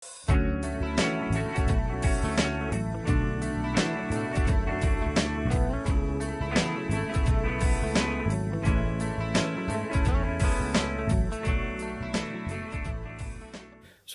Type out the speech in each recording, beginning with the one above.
So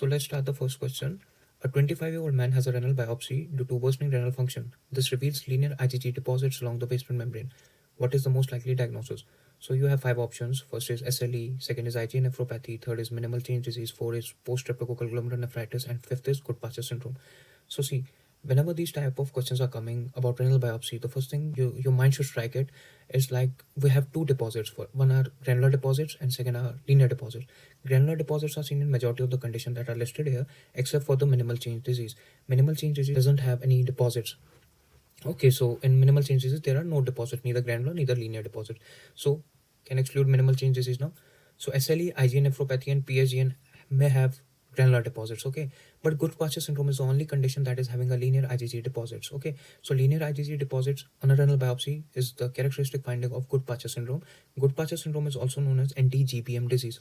let's start the first question. A 25-year-old man has a renal biopsy due to worsening renal function. This reveals linear IgG deposits along the basement membrane. What is the most likely diagnosis? So you have five options. First is SLE, second is IgA nephropathy, third is minimal change disease, fourth is post-streptococcal glomerulonephritis, and fifth is Goodpasture syndrome. So see, whenever these type of questions are coming about renal biopsy, the first thing your mind should strike it is like we have two deposits. For one are granular deposits and second are linear deposits. Granular deposits are seen in majority of the conditions that are listed here, except for the minimal change disease. Minimal change disease doesn't have any deposits. Okay, so in minimal change disease there are no deposits, neither granular neither linear deposits. So can exclude minimal change disease now. So SLE, IgA nephropathy, and PSGN may have granular deposits. Okay, but Goodpasture syndrome is the only condition that is having a linear IgG deposits. Okay, so linear IgG deposits on a renal biopsy is the characteristic finding of Goodpasture syndrome. Goodpasture syndrome is also known as NT-GBM disease,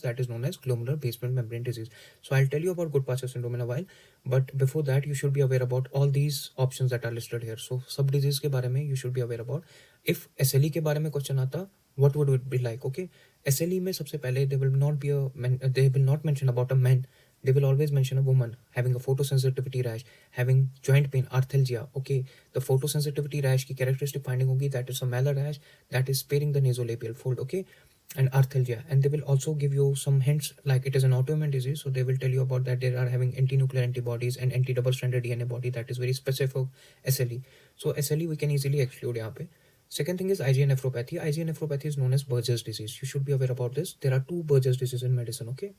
that is known as glomerular basement membrane disease. So I'll tell you about Goodpasture syndrome in a while, but before that you should be aware about all these options that are listed here. So सब disease के बारे में you should be aware about. If SLE के बारे में question आता, what would it be like? Okay, SLE में सबसे पहले they will not mention about a man. They will always mention a woman having a photosensitivity rash, having joint pain, arthalgia. Okay, the photosensitivity rash की characteristic finding होगी that is a malar rash that is sparing the nasolabial fold. Okay, and arthalgia, and they will also give you some hints like it is an autoimmune disease, so they will tell you about that they are having anti-nuclear antibodies and anti-double stranded DNA body that is very specific for SLE. So SLE we can easily exclude यहाँ पे. Second thing is IgA nephropathy. IgA nephropathy is known as Buerger's disease. You should be aware about this. There are two Buerger's diseases in medicine. Okay.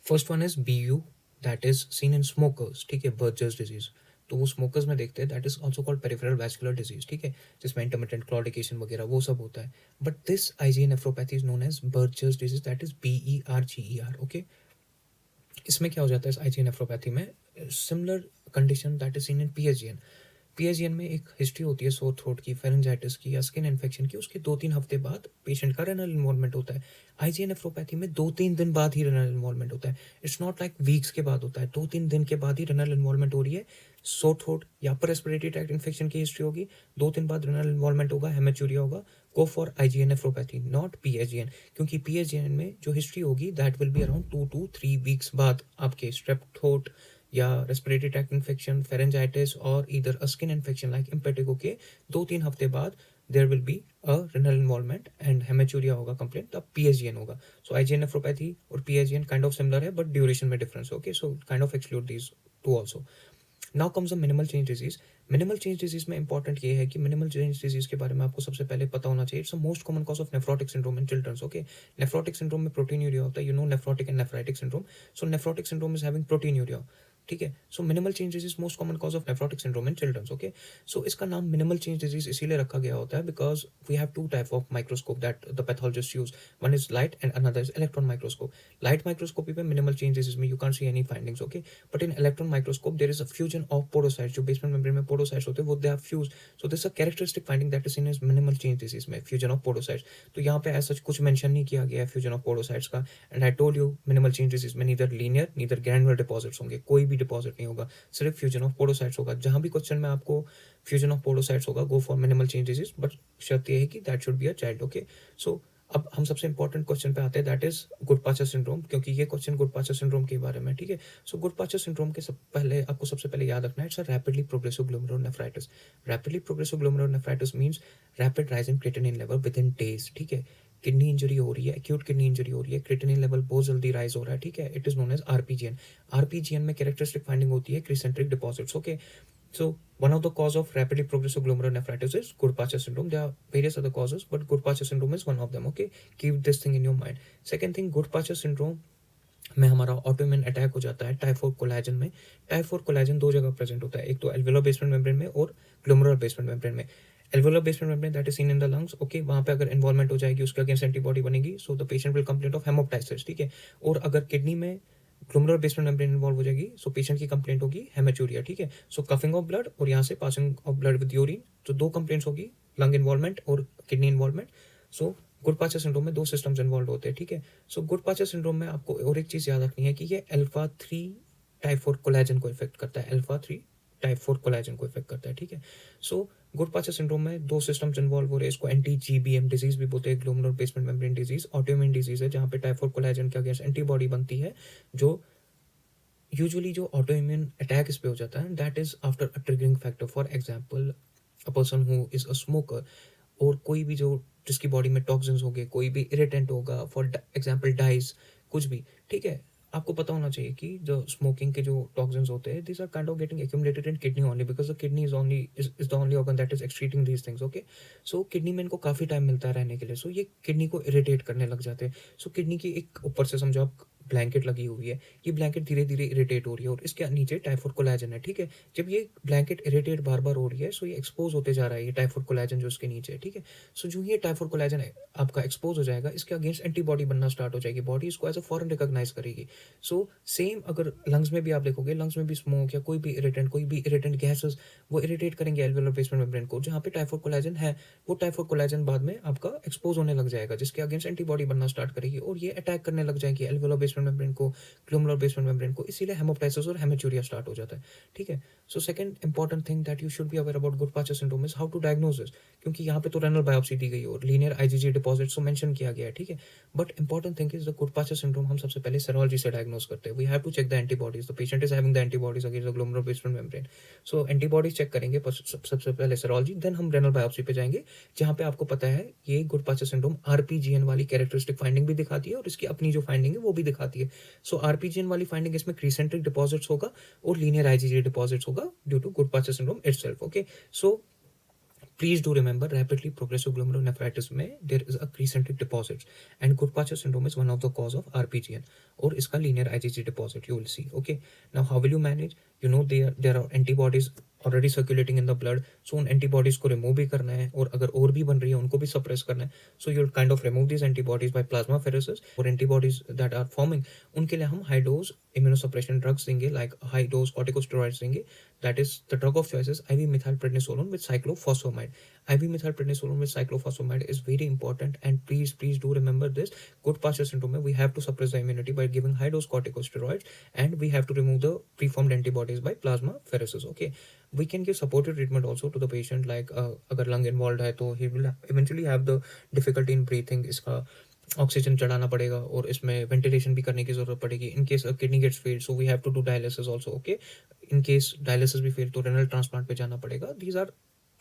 First one is BU, that is seen in smokers. ठीक है, Buerger's disease. तो वो smokers में देखते हैं, that is also called peripheral vascular disease. ठीक है, जिसमें intermittent claudication वगैरह वो सब होता है. But this IgA nephropathy is known as Buerger's disease, that is BERGER. Okay. इसमें क्या हो जाता है इस IgA nephropathy में? Similar condition that is seen in PSGN. PSGN में एक हिस्ट्री होती है सोर थ्रोट की, फेरेंजाइटिस की या स्किन इन्फेक्शन की. उसके 2-3 हफ्ते बाद पेशेंट का रेनल इन्वॉल्वमेंट होता है. IgA नेफ्रोपैथी में 2-3 दिन बाद ही रेनल इन्वॉल्वमेंट होता है. इट्स नॉट लाइक वीक्स के बाद होता है, 2-3 दिन के बाद ही रेनल इन्वॉल्वमेंट हो रही है. सोर थ्रोट या अपर रेस्पिरेटरी ट्रैक्ट इन्फेक्शन की हिस्ट्री होगी, 2 दिन बाद रेनल इन्वॉल्वमेंट होगा, हेमेचूरिया होगा. Go for IgA nephropathy, not PSGN, क्योंकि PSGN में जो हिस्ट्री होगी that will be around 2 to 3 weeks बाद आपके स्ट्रेप थ्रोट या रेस्पिरेटरी ट्रैक्ट इन्फेक्शन, फेरेंजाइटिस और इधर a skin infection like impetigo के 2-3 हफ्ते बाद there will be a renal involvement and haematuria होगा कंप्लेंट, तब PSGN होगा. सो IgA नेफ्रोपैथी और PSGN काइंड ऑफ सिमिलर है बट ड्यूरेशन में difference. Okay, so kind of exclude these two also. Now comes a minimal change disease. Minimal change disease में important ये है कि मिनिमल चेंज डिजीज के बारे में आपको सबसे पहले पता होना चाहिए. It's the most common cause of nephrotic syndrome in childrens. Okay, nephrotic syndrome में प्रोटीनूरिया होता है. You know nephrotic and nephritic syndrome. So nephrotic syndrome is having proteinuria. ठीक है, so minimal change disease most common cause of nephrotic syndrome in childrens. Okay, so इसका नाम minimal change disease इसीलिए रखा गया होता है because we have two type of microscope that the pathologist use. One is light and another is electron microscope. Light microscopy पे minimal change disease में you can see any findings. Okay, but in electron microscope there is a fusion of podocytes. जो basement membrane में podocytes होते हैं वो they have fuse. So this a characteristic finding that is seen as minimal change disease में fusion of podocytes. तो यहाँ पे ऐसा कुछ मेंशन नहीं किया गया है फ्यूजन ऑफ पोडोसाइट्स का. And I told you minimal change disease में neither linear neither granular deposits होंगे, कोई भी डिपॉजिट नहीं होगा, सिर्फ फ्यूजन ऑफ पोडोसाइट्स होगा. जहां भी क्वेश्चन में आपको फ्यूजन ऑफ पोडोसाइट्स होगा go for minimal change disease, but शर्त ये है कि that should be a child. Okay, so अब हम सबसे इंपॉर्टेंट क्वेश्चन पे आते हैं दैट इज गुडपाचर सिंड्रोम, क्योंकि ये क्वेश्चन गुडपाचर सिंड्रोम के बारे में. ठीक है, सो गुडपाचर सिंड्रोम के आपको सबसे पहले याद रखना है it's a rapidly progressive glomerulonephritis. Rapidly progressive glomerulonephritis means rapid rise in creatinine level with in days. ठीक है, किडनी इंजरी हो रही है, एक्यूट किडनी इंजरी हो रही है, क्रिएटिनिन लेवल बहुत जल्दी राइज हो रहा है. ठीक है, it is known as RPGN. RPGN में कैरेक्टरिस्टिक फाइंडिंग होती है crescentric deposits. Okay, so one of the cause of rapidly progressive glomerulonephritis is Goodpasture syndrome. There are various other causes, but Goodpasture syndrome is one of them. Okay, keep this thing in your mind. Second thing, Goodpasture syndrome में हमारा autoimmune attack हो जाता है typhoid collagen में. Typhoid collagen 2 जगह present होता है, एक तो एल्वेओलर बेसमेंट मेम्ब्रेन में और ग्लोमेरुलर बेसमेंट मेम्ब्रेन में. एल्वेओलर basement membrane that is seen in the lungs. Okay, वहां पे अगर इन्वॉल्वमेंट हो जाएगी उसके अगेंस्ट एंटीबॉडी बनेगी, so the patient will complain of haemoptysis. ठीक है, और अगर किडनी में ग्लोमेरुलर बेसमेंट मेम्ब्रेन इन्वॉल्व हो जाएगी सो पेशेंट की कंप्लेंट होगी हेमेचूरिया. ठीक है, सो कफिंग ऑफ ब्लड और यहाँ से passing of blood with urine, तो 2 कंप्लेंट्स होगी, लंग इन्वॉल्वमेंट और किडनी इन्वॉल्वमेंट. सो गुड-पाचर सिंड्रोम में 2 सिस्टम्स इन्वॉल्व होते हैं, ठीक है? सो गुड-पाचर सिंड्रोम में आपको और एक चीज़ याद रखनी है कि ये अल्फा 3 टाइप 4 कोलेजन को इफ़ेक्ट करता है, अल्फा 3 टाइप 4 कोलेजन को इफ़ेक्ट करता है, ठीक है? सो गुड-पाचर सिंड्रोम में 2 सिस्टम्स इन्वॉल्व हो रहे हैं, इसको एंटी-जीबीएम डिज़ीज़ भी बोलते हैं, glomerular basement membrane disease, autoimmune disease है, जहाँ पे टाइप 4 कोलेजन के अगेंस्ट एंटीबॉडी बनती है, जो यूजुअली जो ऑटोइम्यून अटैक इस पे हो जाता है, that is after a triggering factor, for example a person who is a smoker, और कोई भी जो जिसकी बॉडी में टॉक्सिन्स होंगे, कोई भी इरिटेंट होगा, फॉर एग्जांपल डाइस, कुछ भी, ठीक है? आपको पता होना चाहिए कि जो स्मोकिंग के जो टॉक्सिन्स होते हैं, these are kind of getting accumulated in kidney only, because the kidney is the only organ that is excreting these things, okay? So kidney में इनको काफ़ी टाइम मिलता है रहने के लिए, सो ये किडनी को इरिटेट करने लग जाते हैं। सो किडनी की एक ऊपर से समझो आप ब्लैंकेट लगी हुई है, ये ब्लैंकेट धीरे-धीरे इरिटेट हो रही है और इसके नीचे टाइफॉइड कोलेजन है, ठीक है? जब ये ब्लैंकेट इरिटेट बार-बार हो रही है, सो ये एक्सपोज़ होते जा रहा है, ये टाइफॉइड कोलेजन जो इसके नीचे है, ठीक है? सो जो ये टाइफॉइड कोलेजन है आपका एक्सपोज़ हो जाएगा, इसके अगेंस्ट एंटीबॉडी बनना स्टार्ट हो जाएगी, बॉडी इसको एज़ अ फॉरेन रिकॉग्नाइज़ करेगी। सो सेम अगर लंग्स में भी आप देखोगे, लंग्स में भी स्मोक या कोई भी इरिटेंट गैसेज़, वो इरिटेट करेंगे एल्वेओलर बेसमेंट मेम्ब्रेन को, जहाँ पे टाइफॉइड कोलेजन है, वो टाइफॉइड कोलेजन बाद में आपका एक्सपोज़ होने लग जाएगा, जिसके अगेंस्ट एंटीबॉडी बनना स्टार्ट करेगी और ये अटैक करने लग जाएगी एल्वेओलर बेसमेंट मेम्ब्रेन को, ग्लोमेरुलर बेसमेंट मेम्ब्रेन को, इसीलिए हेमोप्टाइसिस और हेमेचूरिया स्टार्ट हो जाता है, ठीक है? So second important thing that you should be aware about Goodpasture syndrome is how to diagnose this, क्योंकि यहाँ पे तो रेनल बायोप्सी दी गई है और लीनियर आईजीजी डिपॉजिट्स को मेंशन किया गया है, ठीक है? But important thing is the Goodpasture syndrome हम सबसे पहले सेरोलॉजी से डायग्नोज करते हैं। We have to check the antibodies, the patient is having the antibodies against the glomerular basement membrane. So antibodies check करेंगे सबसे पहले सेरोलॉजी, देन हम रेनल बायोप्सी पे जाएंगे, जहाँ पे आपको पता है ये गुड-पाचर सिंड्रोम आरपीजीएन वाली कैरेक्टरिस्टिक फाइंडिंग भी दिखाती है और इसकी अपनी जो फाइंडिंग है वो भी दिखाती है। सो आरपीजीएन वाली फाइंडिंग इसमें क्रीसेंट्रिक डिपॉजिट्स होगा और लीनियर आईजीजी डिपॉजिट्स होगा due to Goodpasture syndrome itself, okay? So please do remember, rapidly progressive glomerulonephritis में there is a crescentic deposits and Goodpasture syndrome is one of the cause of RPGN और इसका linear IgG deposit you will see, okay? Now how will you manage? You know there are antibodies already circulating in the blood, so उन antibodies को remove भी करना है और अगर और भी बन रही है उनको भी suppress करना है, so you'll kind of remove these antibodies by plasmapheresis और antibodies that are forming उनके लिए हम high dose immunosuppression drugs देंगे, like high dose corticosteroids देंगे, that is the drug of choice is IV methylprednisolone with cyclophosphamide. IV methylprednisolone with cyclophosphamide is very important, and please do remember this. Goodpasture syndrome we have to suppress the immunity by giving high dose corticosteroids, and we have to remove the preformed antibodies by plasmapheresis, okay? We can give supportive treatment also to the patient, like अगर lung involved है तो he will eventually have the difficulty in breathing, इसका oxygen चढ़ाना पड़ेगा और इसमें ventilation भी करने की जरूरत पड़ेगी in case kidney gets failed, so we have to do dialysis also, okay? In case dialysis भी फेल तो रेनल ट्रांसप्लांट पे जाना पड़ेगा। दीज आर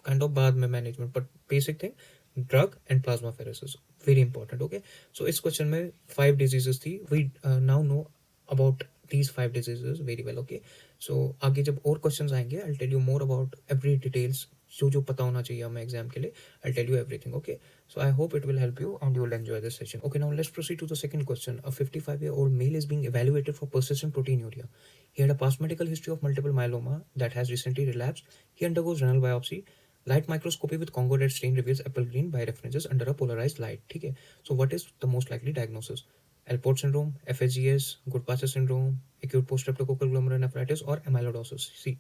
काइंड ऑफ बाद में management, but basic thing drug and plasmapheresis very important, okay? So इस question में 5 diseases थी, we now know about these 5 diseases very well, okay? So आगे जब और क्वेश्चंस आएंगे I'll tell you more about every details, जो पता होना चाहिए हमें एग्जाम के लिए, I'll tell you everything, okay? So I hope it will help you and you will enjoy this session. Okay, now let's proceed to the second question. A 55-year-old male is being evaluated for persistent proteinuria. He had a past medical history of multiple myeloma that has recently relapsed. He undergoes renal biopsy. Light microscopy with Congo red stain reveals apple green bireferences under a polarized light. ठीक है? So what is the most likely diagnosis? Alport syndrome, FSGS, Goodpasture syndrome, acute post-streptococcal glomerulonephritis और amyloidosis. See,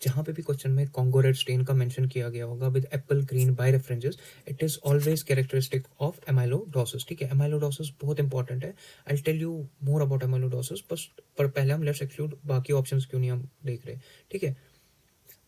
जहाँ पे भी question में Congo red stain का mention किया गया होगा with apple green birefringence, it is always characteristic of amyloidosis, ठीक है? एमाइलोडोसिस बहुत इंपॉर्टेंट है, I will tell you more about amyloidosis, बस पर पहले हम लेट्स एक्सक्लूड बाकी ऑप्शंस क्यों नहीं हम देख रहे, ठीक है?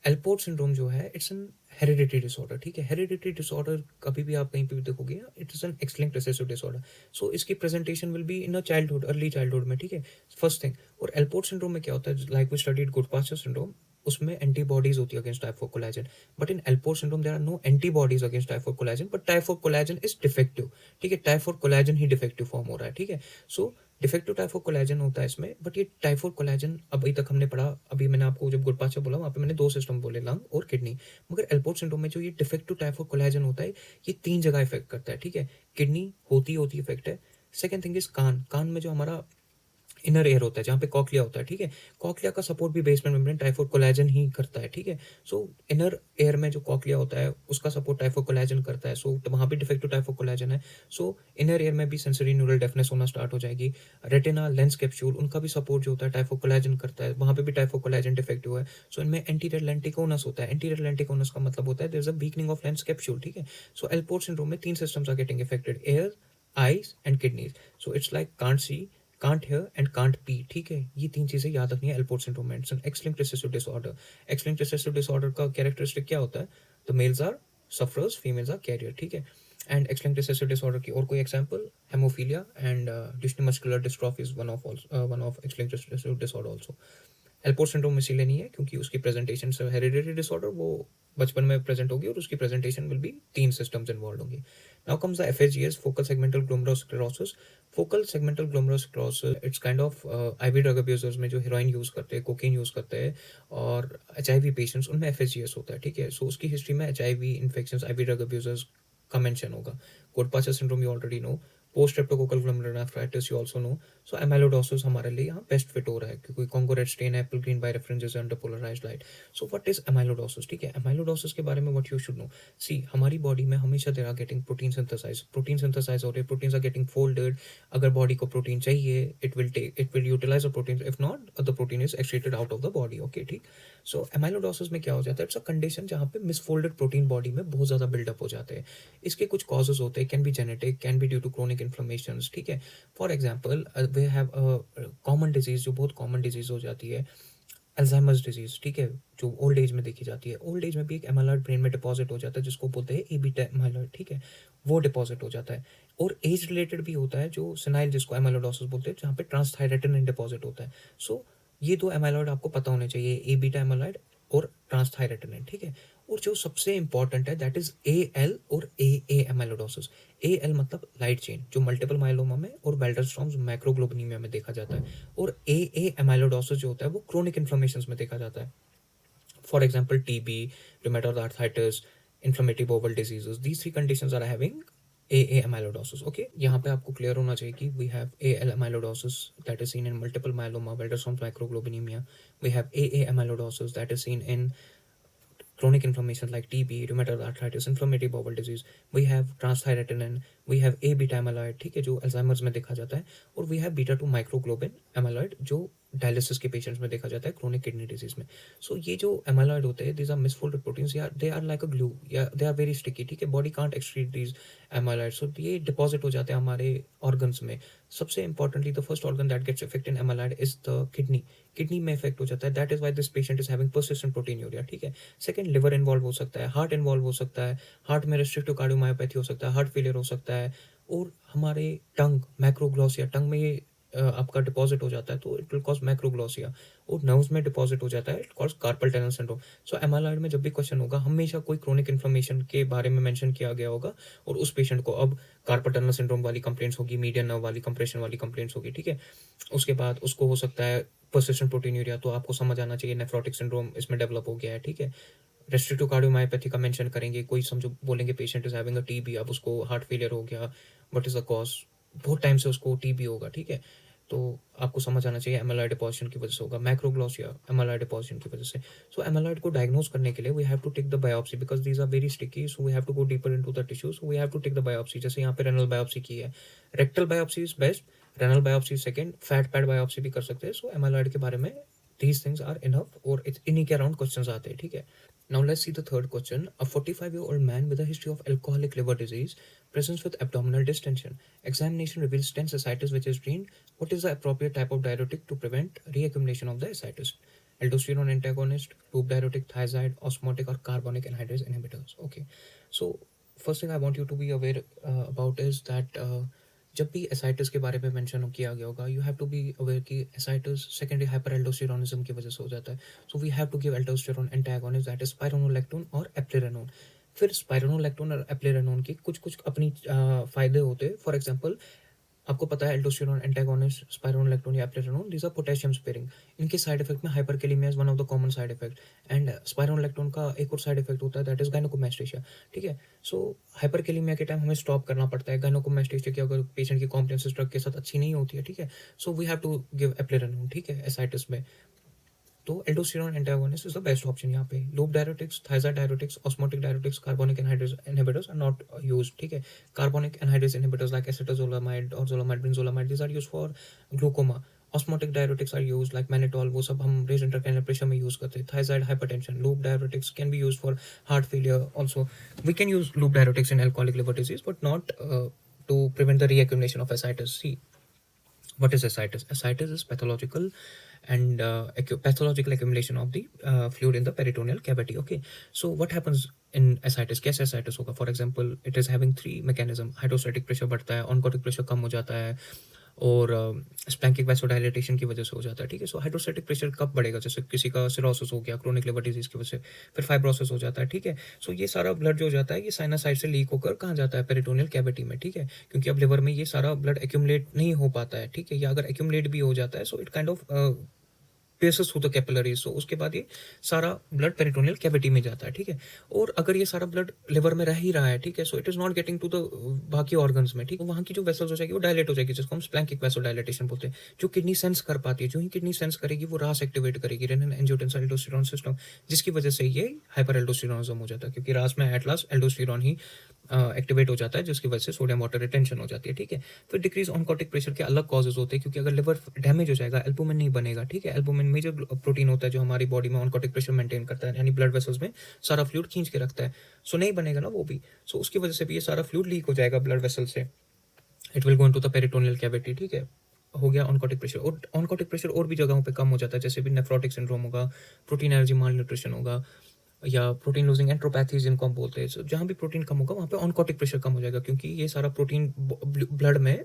एल्पोर्ट सिंड्रोम जो है इट्स एन हेरिडिटरी डिसऑर्डर, ठीक है? हेरिडिटरी डिसऑर्डर कभी भी आप कहीं पे भी देखोगे, it is an X linked recessive disorder, so इसकी presentation will be in a childhood, early childhood में, ठीक है? First thing. और एल्पोर्ट सिंड्रोम में क्या होता है, like we studied Goodpasture syndrome, उसमें एंटीबॉडीज होती है against type 4 collagen, but in Alport syndrome there are no antibodies against type 4 collagen, but type 4 collagen is defective, ठीक है? टाइप 4 कोलेजन ही डिफेक्टिव फॉर्म हो रहा है, ठीक है? सो डिफेक्टिव टाइप 4 कोलेजन होता है इसमें, बट ये टाइप 4 कोलेजन अभी तक हमने पढ़ा, अभी मैंने आपको जब गुडपास्चर बोला वहाँ पे मैंने 2 सिस्टम बोले, लंग और किडनी, मगर एल्पोर्ट सिंड्रोम में जो ये डिफेक्टिव टाइप 4 कोलेजन होता है, ये 3 जगह इफेक्ट करता है, ठीक है? किडनी होती इफेक्ट है। सेकंड थिंग इज कान में जो हमारा इनर एयर होता है जहाँ पे कॉक्लिया होता है, ठीक है। कॉक्लिया का सपोर्ट भी बेसमेंट मेम्ब्रेन टाइफो कोलेजन ही करता है, ठीक है। सो इनर एयर में जो कॉक्लिया होता है उसका सपोर्ट टाइफो कोलेजन करता है, सो वहाँ भी डिफेक्टिव टाइफो कोलेजन है। सो इनर एयर में भी सेंसरी न्यूरल डेफनेस होना स्टार्ट हो जाएगी। रेटिना, लेंस कैप्सूल, उनका भी सपोर्ट जो होता है टाइफो कोलेजन करता है, वहाँ पे भी टाइफो कोलेजन डिफेक्टिव है। सो इनमें एंटीरियर लेंटिकोनस होता है। एंटीरियर लेंटिकोनस का मतलब होता है there is a weakening of lens capsule, ठीक है। सो एलपोर्ट सिंड्रोम में 3 systems are getting affected, ear, eyes and kidneys. So it's like can't see, can't hear and can't pee, ठीक है। ये 3 चीजें याद रखनी है एलपोर्ट सिंड्रोम में। X-linked recessive disorder. X-linked recessive disorder का कैरेक्टरिस्टिक क्या होता है? The males are sufferers, females are carrier, ठीक है। एंड एक्स-लिंक्ड रिसेसिव डिसऑर्डर की और कोई example? Haemophilia and Duchenne muscular dystrophy is one of X linked recessive disorder also. Alport syndrome इसीलिए नहीं है क्योंकि उसकी प्रेजेंटेशन से हेरिडिटरी डिसऑर्डर वो बचपन में प्रेजेंट होगी और उसकी presentation will be 3 systems involve होंगी। Now comes the FSGS, focal segmental glomerulosclerosis. Focal segmental glomerulosclerosis it's kind of IV drug abusers में जो हेरोइन यूज करते हैं, कोकीन यूज करते हैं, और एचआईवी पेशेंट्स, उनमें एफएसजीएस होता है, ठीक है। सो उसकी हिस्ट्री में HIV infections, IV drug abusers का मेंशन होगा। Goodpasture syndrome you already know. Post streptococcal glomerulonephritis you also know. So amyloidosis हमारे लिए यहाँ बेस्ट फिट हो रहा है क्योंकि Congo red stain, apple green birefringence under polarized light. So what is amyloidosis, ठीक है। एमाइलोइडोसिस के बारे में what you should know, see हमारी बॉडी में हमेशा there are getting protein synthesize हो रहे, प्रोटीन्स आर गेटिंग फोल्डेड। अगर बॉडी को प्रोटीन चाहिए it will utilise the protein, if not the protein is excreted out of the body, okay, ठीक। So amyloidosis में क्या हो जाता है? इट्स अ कंडीशन जहाँ पे मिसफोल्डेड प्रोटीन बॉडी में बहुत ज्यादा बिल्डअप हो जाते हैं। इसके कुछ कॉजेज होते हैं, can be genetic, can be due to chronic inflammation, ठीक है। For example we have common disease, जो बहुत कॉमन डिजीज हो जाती है, अल्जाइमर्स डिजीज, ठीक है, जो ओल्ड एज में देखी जाती है। ओल्ड एज में भी एक एमाइलॉइड ब्रेन में डिपॉजिट हो जाता है जिसको बोलते हैं ए बीटा एमाइलॉइड, ठीक है। वो डिपॉजिट हो जाता है। और एज रिलेटेड भी होता है जो सिनाइल, जिसको एमाइलोडोसिस बोलते हैं, जहाँ पे ट्रांसथायरेटिन डिपॉजिट होता है। सो ये 2 एमाइलॉइड आपको पता होने चाहिए, ए बीटा एमाइलॉइड और ट्रांसथायरेटिन, ठीक है। और जो सबसे इंपॉर्टेंट है दैट इज ए एल और ए एमाइलोडोसिस। ए एल मतलब लाइट चेन, जो मल्टीपल माइलोमा में और वेल्डरस्ट्रॉम्स मैक्रोग्लोबिनीमिया में देखा जाता है। और ए एमाइलोडोसिस जो होता है वो क्रोनिक इन्फ्लेमेशन में देखा जाता है। For example TB, rheumatoid arthritis, inflammatory bowel diseases, these 3 conditions are having AA amyloidosis, okay। यहाँ पे आपको क्लियर होना चाहिए कि we have AL amyloidosis that is seen in multiple myeloma, Waldenstrom's macroglobulinemia. We have AA amyloidosis that is seen in chronic inflammation like TB, rheumatoid arthritis, inflammatory bowel disease. We have transthyretin, we have A beta amyloid, ठीक है, जो Alzheimer's में देखा जाता है। और we have beta 2 माइक्रोग्लोबिन amyloid जो dialysis के पेशेंट्स में देखा जाता है, क्रोनिक किडनी डिजीज में। सो ये जो एमाइलॉइड होते हैं, दीज आर मिसफोल्डेड प्रोटीन्स, या they are like a glue, या दे आर वेरी स्टिकी, ठीक है। Body can't excrete these amyloid, so ये डिपॉजिट हो जाते हैं हमारे ऑर्गन्स में। सबसे importantly the first organ that gets affected in amyloid is the kidney. Kidney में इफेक्ट हो जाता है, that is why this patient is having persistent proteinuria, ठीक है। सेकंड, लिवर इन्वॉल्व हो सकता है, हार्ट इन्वॉल्व हो सकता है, हार्ट में रेस्ट्रिक्टिव कार्डियोमायोपैथी हो सकता है, हार्ट फेलियर हो सकता है। और हमारे टंग, मैक्रोग्लोसिया, टंग में ये आपका डिपॉजिट हो जाता है तो इट विल कॉज मैक्रोग्लोसिया। और नर्व्स में डिपॉजिट हो जाता है, it cause carpal tunnel syndrome. So amyloid में जब भी क्वेश्चन होगा हमेशा कोई क्रोनिक इन्फ्लेमेशन के बारे में मेंशन किया गया होगा, और उस पेशेंट को अब कार्पल टनल सिंड्रोम वाली कंप्लेंट्स होगी, मीडियन नर्व वाली कंप्रेशन वाली कंप्लेंट्स होगी, ठीक है। उसके बाद उसको हो सकता है पर्सिस्टेंट प्रोटीनूरिया, तो आपको समझ आना चाहिए नेफ्रोटिक सिंड्रोम इसमें डेवलप हो गया है, ठीक है। रेस्ट्रिक्टिव कार्डियोमायोपैथी का मेंशन करेंगे, कोई समझो बोलेंगे patient is having a TB, अब उसको हार्ट फेलियर हो गया, व्हाट इज द कॉज, बहुत टाइम से उसको टीबी होगा, ठीक है। तो आपको समझ आना चाहिए एमाइलॉइड डिपॉजिशन की वजह से होगा, मैक्रोग्लोसिया एमाइलॉइड डिपॉजिशन की वजह से। सो एमाइलॉइड को डायग्नोज करने के लिए we have to take the biopsy because these are very sticky, so we have to go deeper into the tissue, so we have to take the biopsy. जैसे यहाँ पे रेनल बायोप्सी की है, rectal biopsy is best, renal biopsy second, fat pad biopsy भी कर सकते हैं। सो amyloid के बारे में these things are enough, और इन्हीं के अराउंड क्वेश्चंस आते हैं, ठीक है। Now let's see the third question. A 45-year-old man with a history of alcoholic liver disease presents with abdominal distension. Examination reveals tense ascites which is drained. What is the appropriate type of diuretic to prevent reaccumulation of the ascites? Aldosterone antagonist, loop diuretic, thiazide, osmotic or carbonic anhydrase inhibitors. Okay. So first thing I want you to be aware about is that जब भी ascites के बारे में mention किया गया होगा, you have to be aware कि ascites secondary hyper aldosteronism की वजह से हो जाता है। So we have to give aldosterone antagonist that is spironolactone और एप्लेरेनोन। फिर स्पाइरोनोलैक्टोन और एप्लेरेनोन के कुछ कुछ अपनी फायदे होते हैं। फॉर एग्जांपल आपको पता है एल्डोस्टेरोन एंटागोनिस्ट, स्पाइरोनोलेक्टोन या एप्लेटोन, दीज आर पोटेशियम स्पेयरिंग। इनके साइड इफेक्ट में hyperkalaemia is one of the common side effect, and स्पाइरोनोलेक्टोन का एक और साइड इफेक्ट होता है, दैट इज गायनेकोमैस्टेशिया। ठीक है, सो हाइपरकेलेमिया के टाइम हमें स्टॉप करना पड़ता है। गायनेकोमैस्टेशिया की अगर पेशेंट की कॉम्प्लायंस ड्रग के साथ अच्छी नहीं होती है, ठीक है, so we have to give eplerenone, ठीक है, एसाइटिस में। तो aldosterone antagonist is the best option यहाँ पे। Loop diuretics, thiazide diuretics, osmotic diuretics, carbonic anhydrase inhibitors are not used. ठीक है, carbonic anhydrase inhibitors like acetazolamide dorzolamide, brinzolamide, these are used for glaucoma. Osmotic diuretics are used like mannitol, वो सब हम raise intracranial pressure में use करते हैं। Thiazide, hypertension. Loop diuretics can be used for heart failure also. We can use loop diuretics in alcoholic liver disease but not to prevent the reaccumulation of ascites. See, what is ascites? Ascites is pathological and pathological accumulation of the fluid in the peritoneal cavity. Okay, so what happens in ascites? कैसे ascites होगा? For example, it is having three mechanism. Hydrostatic pressure बढ़ता है, oncotic pressure कम हो जाता है, और स्प्लैंकिक वैसोडाइलेटेशन की वजह से हो जाता है। ठीक है, सो हाइड्रोस्टैटिक प्रेशर कब बढ़ेगा? जैसे किसी का सिरोसिस हो गया, क्रोनिक लिवर डिजीज की वजह से, फिर फाइब्रोसिस हो जाता है। ठीक है, सो ये सारा ब्लड जो हो जाता है, ये साइनोसाइड से लीक होकर कहाँ जाता है? पेरिटोनियल कैविटी में। ठीक है, क्योंकि अब लिवर में ये सारा ब्लड एक्यूमुलेट नहीं हो पाता है। ठीक है, या अगर एक्यूमुलेट भी हो जाता है, so it kind of passes through the capillaries, so उसके बाद ये सारा ब्लड पेरिटोनियल कैविटी में जाता है। ठीक है, और अगर ये सारा ब्लड लिवर में रह ही रहा है, ठीक है, so it is not getting to the बाकी ऑर्गन्स में। ठीक है, वहाँ की जो वेसल्स हो जाएगी वो डायलेट हो जाएगी, जिसको हम स्प्लैंकिक वैसोडाइलेटेशन बोलते हैं। जो किडनी सेंस कर पाती है, जो ही किडनी सेंस करेगी वो रास एक्टिवेट करेगी, रेनिन एंजियोटेंसिन एल्डोस्टेरोन सिस्टम, जिसकी वजह से ये हाइपर एल्डोस्टेरोनिज्म हो जाता है, क्योंकि रास में at last aldosterone he activate हो जाता है, जिसकी वजह से सोडियम वाटर रिटेंशन हो जाती है। ठीक है, फिर डिक्रीज ऑनकोटिक प्रेशर के अलग कॉजेज होते हैं, क्योंकि अगर लिवर डैमेज हो जाएगा, एल्बुमिन नहीं बनेगा। ठीक है, एल्बुमिन मेजर प्रोटीन होता है जो हमारी बॉडी में ऑनकोटिक प्रेशर मेंटेन करता है, यानी ब्लड वेसल्स में सारा फ्लूइड खींच के रखता है। सो नहीं बनेगा ना वो भी, सो उसकी वजह से भी ये सारा फ्लूइड लीक हो जाएगा ब्लड वेसल से, it will go into the peritoneal cavity. ठीक है, हो गया ऑनकोटिक प्रेशर। और ऑनकोटिक प्रेशर और भी जगहों पे कम हो जाता है, जैसे भी नेफ्रोटिक सिंड्रोम होगा, प्रोटीन एनर्जी माल न्यूट्रिशन होगा, या प्रोटीन लूजिंग एंट्रोपैथी जिनको हम बोलते हैं। so, जहाँ भी प्रोटीन कम होगा वहाँ पे ऑनकोटिक प्रेशर कम हो जाएगा, क्योंकि ये सारा प्रोटीन ब्लड में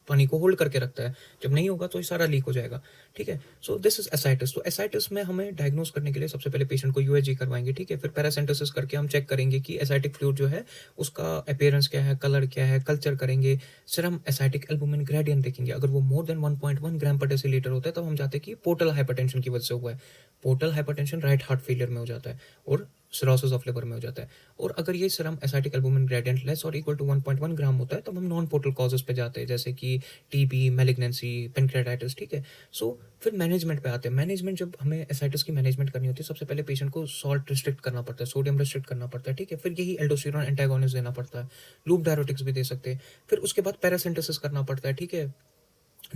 पानी को होल्ड करके रखता है। जब नहीं होगा तो ये सारा लीक हो जाएगा। ठीक है, सो दिस इज एसाइटिस। तो एसाइटिस में हमें डायग्नोस करने के लिए सबसे पहले पेशेंट को यूएसजी करवाएंगे। ठीक है, फिर पैरासेंटोसिस करके हम चेक करेंगे कि एसाइटिक फ्लूइड जो है उसका अपीयरेंस क्या है, कलर क्या है, कल्चर करेंगे, सीरम एसाइटिक एल्बुमिन ग्रेडियंट देखेंगे। अगर वो मोर देन 1.1 ग्राम पर डेसीलीटर होता है तब हम जाते हैं कि पोर्टल हाइपरटेंशन की वजह से हुआ है। Portal hypertension right heart failure में हो जाता है और सिरोसिस ऑफ लिवर में हो जाता है। और अगर ये serum Asiatic albumin gradient less और इक्वल टू 1.1 ग्राम होता है तब हम नॉन पोर्टल कॉजेस पे जाते हैं, जैसे कि टीबी, मैलिग्नेंसी, पेनक्रेटाइटिस। ठीक है, सो फिर मैनेजमेंट पे आते हैं। मैनेजमेंट, जब हमें एसाइटिस की मैनेजमेंट करनी होती है, सबसे पहले पेशेंट को सॉल्ट रिस्ट्रिक्ट करना पड़ता है, सोडियम रिस्ट्रिक्ट करना पड़ता है। ठीक है, फिर यही एल्डोस्टेरोन एंटागोनिस्ट देना पड़ता है, लूप डायरेटिक्स भी दे सकते हैं। फिर उसके बाद पैरासिंथेसिस करना पड़ता है। ठीक है,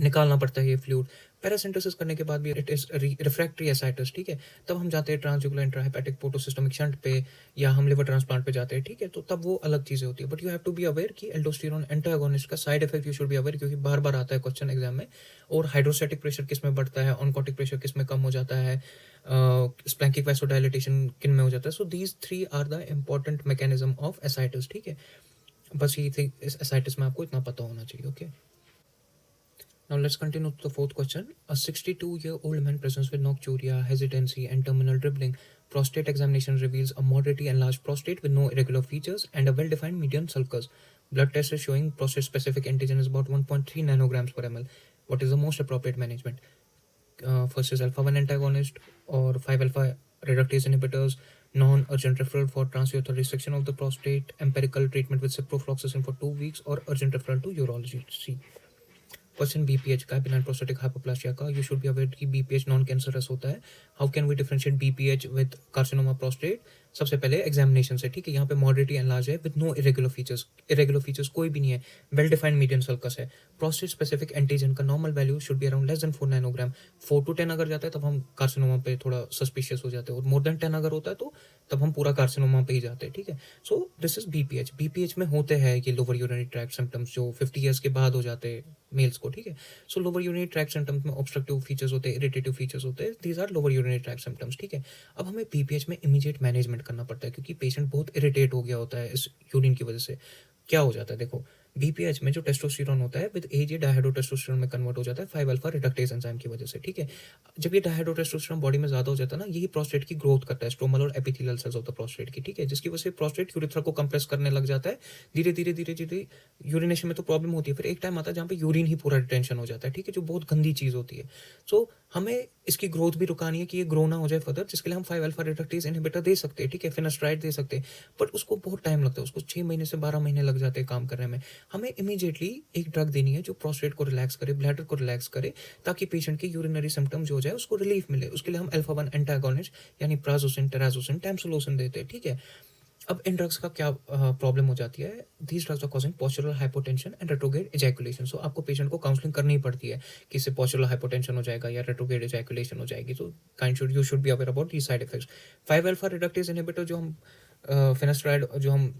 निकालना पड़ता है ये फ्लूइड। पैरासिंथेसिस करने के बाद भी इट इज रिफ्रैक्टरी एसाइटिस। ठीक है, तब हम जाते हैं ट्रांसजुगुलर इंट्राहेपेटिक पोर्टोसिस्टमिक शंट पे, या हम लिवर ट्रांसप्लांट पे जाते हैं। ठीक है, तो तब वो अलग चीजें होती है। But you have to be aware कि एल्डोस्टेरोन एंटागोनिस्ट का side effect you should be aware, क्योंकि बार बार आता है क्वेश्चन एग्जाम में। और हाइड्रोस्टैटिक प्रेशर किस में बढ़ता है, ऑनकोटिक प्रेशर किस में कम हो जाता है, स्प्लैंकिक वैसोडाइलेटेशन किन में हो जाता है। So these three are the important mechanism of ascites. ठीक है, बस ये थी, इस एसाइटिस में आपको इतना पता होना चाहिए। Okay, now let's continue to the fourth question. A 62-year-old man presents with nocturia, hesitancy, and terminal dribbling. Prostate examination reveals a moderately enlarged prostate with no irregular features and a well-defined median sulcus. Blood test is showing prostate-specific antigen is about 1.3 nanograms per ml. What is the most appropriate management? First is alpha-1 antagonist or 5-alpha reductase inhibitors, non-urgent referral for transurethral resection of the prostate, empirical treatment with ciprofloxacin for 2 weeks, or urgent referral to urology. C. Question BPH का, benign prostatic hypoplasia का। You should be aware कि BPH non cancerous होता है। How can we differentiate BPH with carcinoma prostate? सबसे पहले examination से। ठीक है, यहाँ पे मॉडरेटली एनलार्ज है with no irregular features, irregular features कोई भी नहीं है, वेल डिफाइंड मीडियन सल्कस है। प्रोस्टेट स्पेसिफिक एंटीजन का normal value should be around less than 4 nanogram. 4 to 10 अगर जाता है तब हम कार्सिनोमा पे थोड़ा सस्पिशियस हो जाते हैं, और मोर देन 10 अगर होता है तो तब हम पूरा कार्सिनोमा पे ही जाते हैं। ठीक है, so this is BPH. BPH में होते हैं ये लोअर यूरिनरी ट्रैक्ट सिम्टम्स जो 50 ईयर्स के बाद हो जाते हैं मेल्स को। ठीक है, so lower urinary tract symptoms में ऑब्स्ट्रक्टिव फीचर्स होते हैं, इरिटेटिव फीचर्स होते हैं, these are lower urinary tract symptoms. ठीक है, अब हमें बीपीएच में इमीडिएट मैनेजमेंट करना पड़ता है, क्योंकि पेशेंट बहुत इरिटेट हो गया होता है इस यूरिन की वजह से। क्या हो जाता है, देखो, बीपीएच में जो टेस्टोस्टेरोन होता है विद एज ये डायहाइड्रोटेस्टोस्टेरोन में कन्वर्ट हो जाता है 5 अल्फा रिडक्टेज एंजाइम की वजह से, ठीक है। जब ये डायहाइड्रोटेस्टोस्टेरोन बॉडी में ज्यादा हो जाता है ना, यही प्रोस्टेट की ग्रोथ करता है, स्ट्रोमल और epithelial cells of the prostate की, ठीक है, जिसकी वजह से प्रोस्टेट यूरेथ्रा को कंप्रेस करने लग जाता है धीरे धीरे धीरे धीरे। यूरिनेशन में तो प्रॉब्लम होती है, फिर एक टाइम आता है जहाँ पे यूरिन ही पूरा रिटेंशन हो जाता है, ठीक है, जो बहुत गंदी चीज होती है। सो हमें इसकी ग्रोथ भी रुकानी है कि ये ग्रो ना हो जाए फर्दर, जिसके लिए हम 5 अल्फा रिडक्टेज इनहिबिटर दे सकते हैं, ठीक है, फिनास्ट्राइड दे सकते हैं, बट उसको बहुत टाइम लगता है, उसको 6 महीने से 12 महीने लग जाते हैं काम करने में। हमें इमीडिएटली एक ड्रग देनी है जो प्रोस्टेट को रिलैक्स करे, ब्लैडर को रिलैक्स करे, ताकि पेशेंट के यूरिनरी सिम्टम जो हो जाए उसको रिलीफ मिले। उसके लिए हम अल्फा 1 एंटागोनिस्ट यानी प्राजोसिन, टेराजोसिन, टैमसोलोसिन देते हैं, ठीक है। अब इन ड्रग्स का क्या प्रॉब्लम हो जाती है, these drugs are causing postural hypotension and retrograde ejaculation. So आपको पेशेंट को काउंसलिंग करनी ही पड़ती है कि इससे पोस्चुरल हाइपोटेंशन हो जाएगा या रेट्रोग्रेड एजैकुलेशन हो जाएगी। तो you should be aware about these side effects. 5 alpha reductase inhibitor जो हम फिनास्ट्राइड जो हम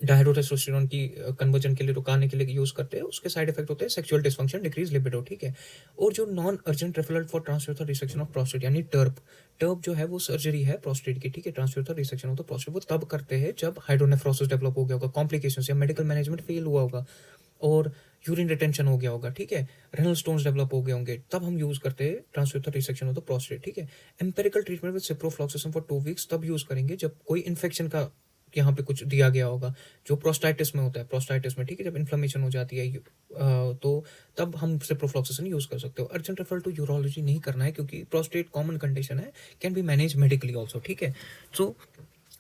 डायहाइड्रोटेस्टोस्टेरोन की कन्वर्जन के लिए रुकाने के लिए यूज करते हैं, उसके साइड इफेक्ट होते हैं सेक्सुअल डिसफंक्शन, डिक्रीज लिबिडो, ठीक है। और जो non urgent referral for ट्रांसफ्यूथर resection of prostate यानी टर्प, टर्प जो है वो सर्जरी है प्रोस्टेट की, ठीक है, ट्रांसफ्यूथर रिसेक्शन ऑफ द प्रोस्टेट, वो तब करते हैं जब हाइड्रोनेफ्रोसिस डेवलप हो गया होगा, कॉम्प्लिकेशंस या मेडिकल मैनेजमेंट फेल हुआ होगा और यूरिन रिटेंशन हो गया होगा, ठीक है, रेनल स्टोन्स डेवलप हो गए होंगे, तब हम यूज करते हैं ट्रांसफ्यूथर रिसेक्शन ऑफ द प्रोस्टेट, ठीक है। Empirical treatment with ciprofloxacin for 2 weeks तब यूज करेंगे जब कोई इन्फेक्शन का यहाँ पे कुछ दिया गया होगा, जो प्रोस्टाइटिस में होता है, प्रोस्टाइटिस में, ठीक है, जब इन्फ्लेमेशन हो जाती है तो तब हम सिप्रोफ्लॉक्सासिन यूज कर सकते हो। अर्जेंट रेफरल टू यूरोलॉजी नहीं करना है क्योंकि प्रोस्टेट कॉमन कंडीशन है, can be manage medically also, ठीक है। So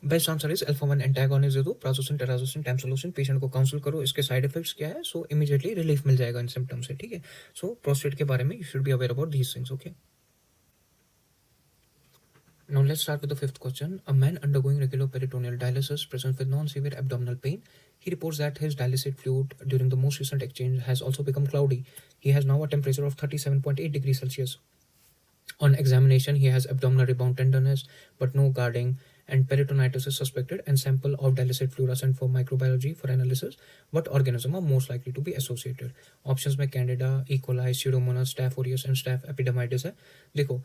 best answer is alpha 1 antagonist दे दो, प्राजोसिन, टेराजोसिन, टैमसोलोसिन, पेशेंट को काउंसिल करो, इसके साइड इफेक्ट्स क्या है, सो इमीडिएटली रिलीफ मिल जाएगा इन सिम्टम्स से, ठीक है। सो प्रोस्टेट के बारे में you should be aware about these things, okay. Now let's start with the fifth question. A man undergoing regular peritoneal dialysis presents with non-severe abdominal pain. He reports that his dialysate fluid during the most recent exchange has also become cloudy. He has now a temperature of 37.8 degrees Celsius. On examination, he has abdominal rebound tenderness, but no guarding, and peritonitis is suspected, and sample of dialysate fluid are sent for microbiology for analysis. What organisms are most likely to be associated? Options में Candida, E. coli, Pseudomonas, Staph aureus and Staph epidermidis है। देखो,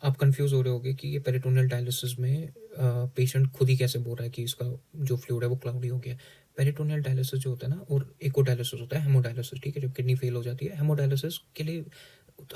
आप confuse हो रहे होगे कि ये peritoneal dialysis में पेशेंट खुद ही कैसे बोल रहा है कि इसका जो फ्लूइड है वो क्लाउडी हो गया। पेरिटोनियल डायलिसिस जो होता है ना, और इकोडायलिसिस होता है, हेमोडायलिसिस, ठीक है, जब किडनी फेल हो जाती है। हेमोडायलिसिस के लिए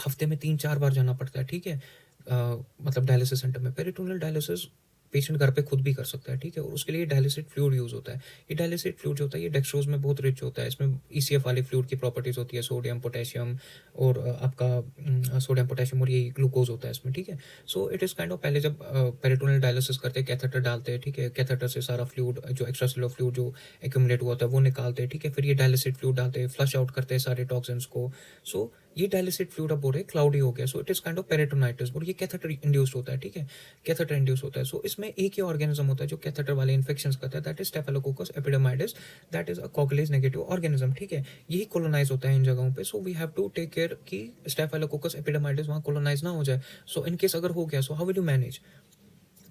हफ्ते में 3-4 बार जाना पड़ता है, ठीक है, मतलब डायलिसिस सेंटर में। पेरिटोनियल डायलिसिस पेशेंट घर पे खुद भी कर सकता है, ठीक है, और उसके लिए डायलिसिट फ्लूइड यूज होता है। ये डायलिसिट फ्लूइड जो होता है ये डेक्सट्रोज में बहुत रिच होता है, इसमें ईसीएफ वाले फ्लूइड की प्रॉपर्टीज होती है, सोडियम, पोटेशियम और आपका सोडियम, पोटेशियम और ये ग्लूकोज होता है इसमें, ठीक है। So it is kind of, पहले जब पेरिटोनियल डायलिसिस करते हैं कैथेटर डालते हैं, ठीक है, कैथेटर से सारा फ्लूइड जो एक्स्ट्रा सेलुलर फ्लूइड जो एक्यूमुलेट हुआ होता है वो निकालते हैं, ठीक है, फिर ये डायलिसिट फ्लूइड डालते हैं, फ्लश आउट करते हैं सारे टॉक्सिन्स को। सो ये डायलिसिट फ्लूइड अब हो रहे क्लाउडी हो गया, सो it is kind of peritonitis, और ये कैथेटर इंड्यूस्ड होता है, ठीक है, कैथेटर इंड्यूस होता है। सो इसमें एक ही ऑर्गेनिज्म होता है जो कैथेटर वाले इन्फेक्शंस करता है, that is staphylococcus epidermidis, that is a coagulase negative organism, ठीक है, यही कोलोनाइज होता है इन जगहों पे। So we have to take care कि स्टेफिलोकोकस एपिडेमाइडिस वहाँ कोलोनाइज ना हो जाए। सो इन केस अगर हो गया, so how will you manage?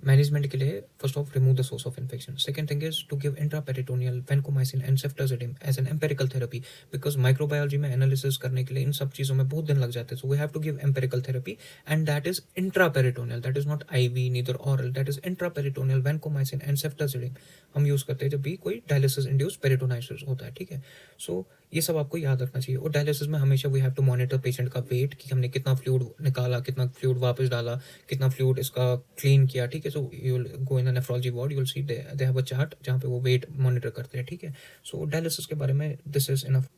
Management के लिए first of remove the source of infection, second thing is to give intraperitoneal vancomycin and ceftazidime as an empirical therapy, because microbiology में analysis करने के लिए इन सब चीज़ों में बहुत दिन लग जाते हैं। So we have to give empirical therapy and that is intraperitoneal, that is not IV neither oral, that is intraperitoneal vancomycin and ceftazidime हम यूज करते हैं जब भी कोई डायलिसिस इंड्यूस पेरिटोनाइटिस होता है, ठीक है। सो ये सब आपको याद रखना चाहिए। और डायलिसिस में हमेशा we have to monitor patient का वेट, कि हमने कितना फ्लूइड निकाला, कितना फ्लूइड वापस डाला, कितना फ्लूइड इसका क्लीन किया, ठीक है। So you will go in a nephrology ward, you will see they have a chart जहाँ पे वो वेट मॉनिटर करते हैं, ठीक है। सो डायलिसिस के बारे में this is enough.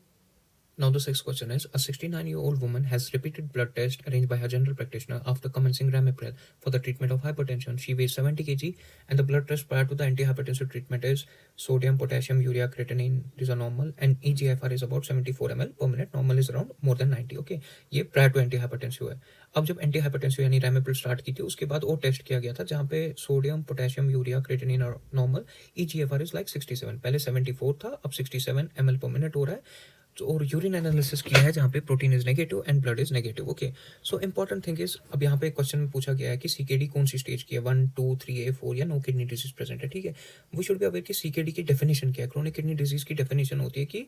Now the sixth question is, a 69-year-old woman has repeated blood tests arranged by her general practitioner after commencing Ramipril for the treatment of hypertension. She weighs 70 kg and the blood test prior to the antihypertensive treatment is sodium, potassium, urea, creatinine. These are normal and EGFR is about 74 ml per minute. Normal is around more than 90. Okay, ये prior to antihypertensive है। अब जब antihypertensive यानी रैमिप्रिल start की थी उसके बाद और टेस्ट किया गया था जहाँ पे सोडियम, पोटेशियम, यूरिया, क्रेटिनिन और नॉर्मल, EGFR इज लाइक 67, पहले 74 था, अब 67 ml पर मिनट हो रहा है। और यूरिन एनालिसिस किया है जहाँ पे protein is negative and blood is negative, okay. So important thing is, अब यहाँ पे क्वेश्चन में पूछा गया है कि सीकेडी कौन सी स्टेज की है, 1, 2, 3A, 4 या नो किडनी डिजीज प्रेजेंट है, ठीक है। वी शुड बी अवेयर कि सीकेडी की डेफिनेशन क्या है। क्रोनिक किडनी डिजीज की डेफिनेशन होती है कि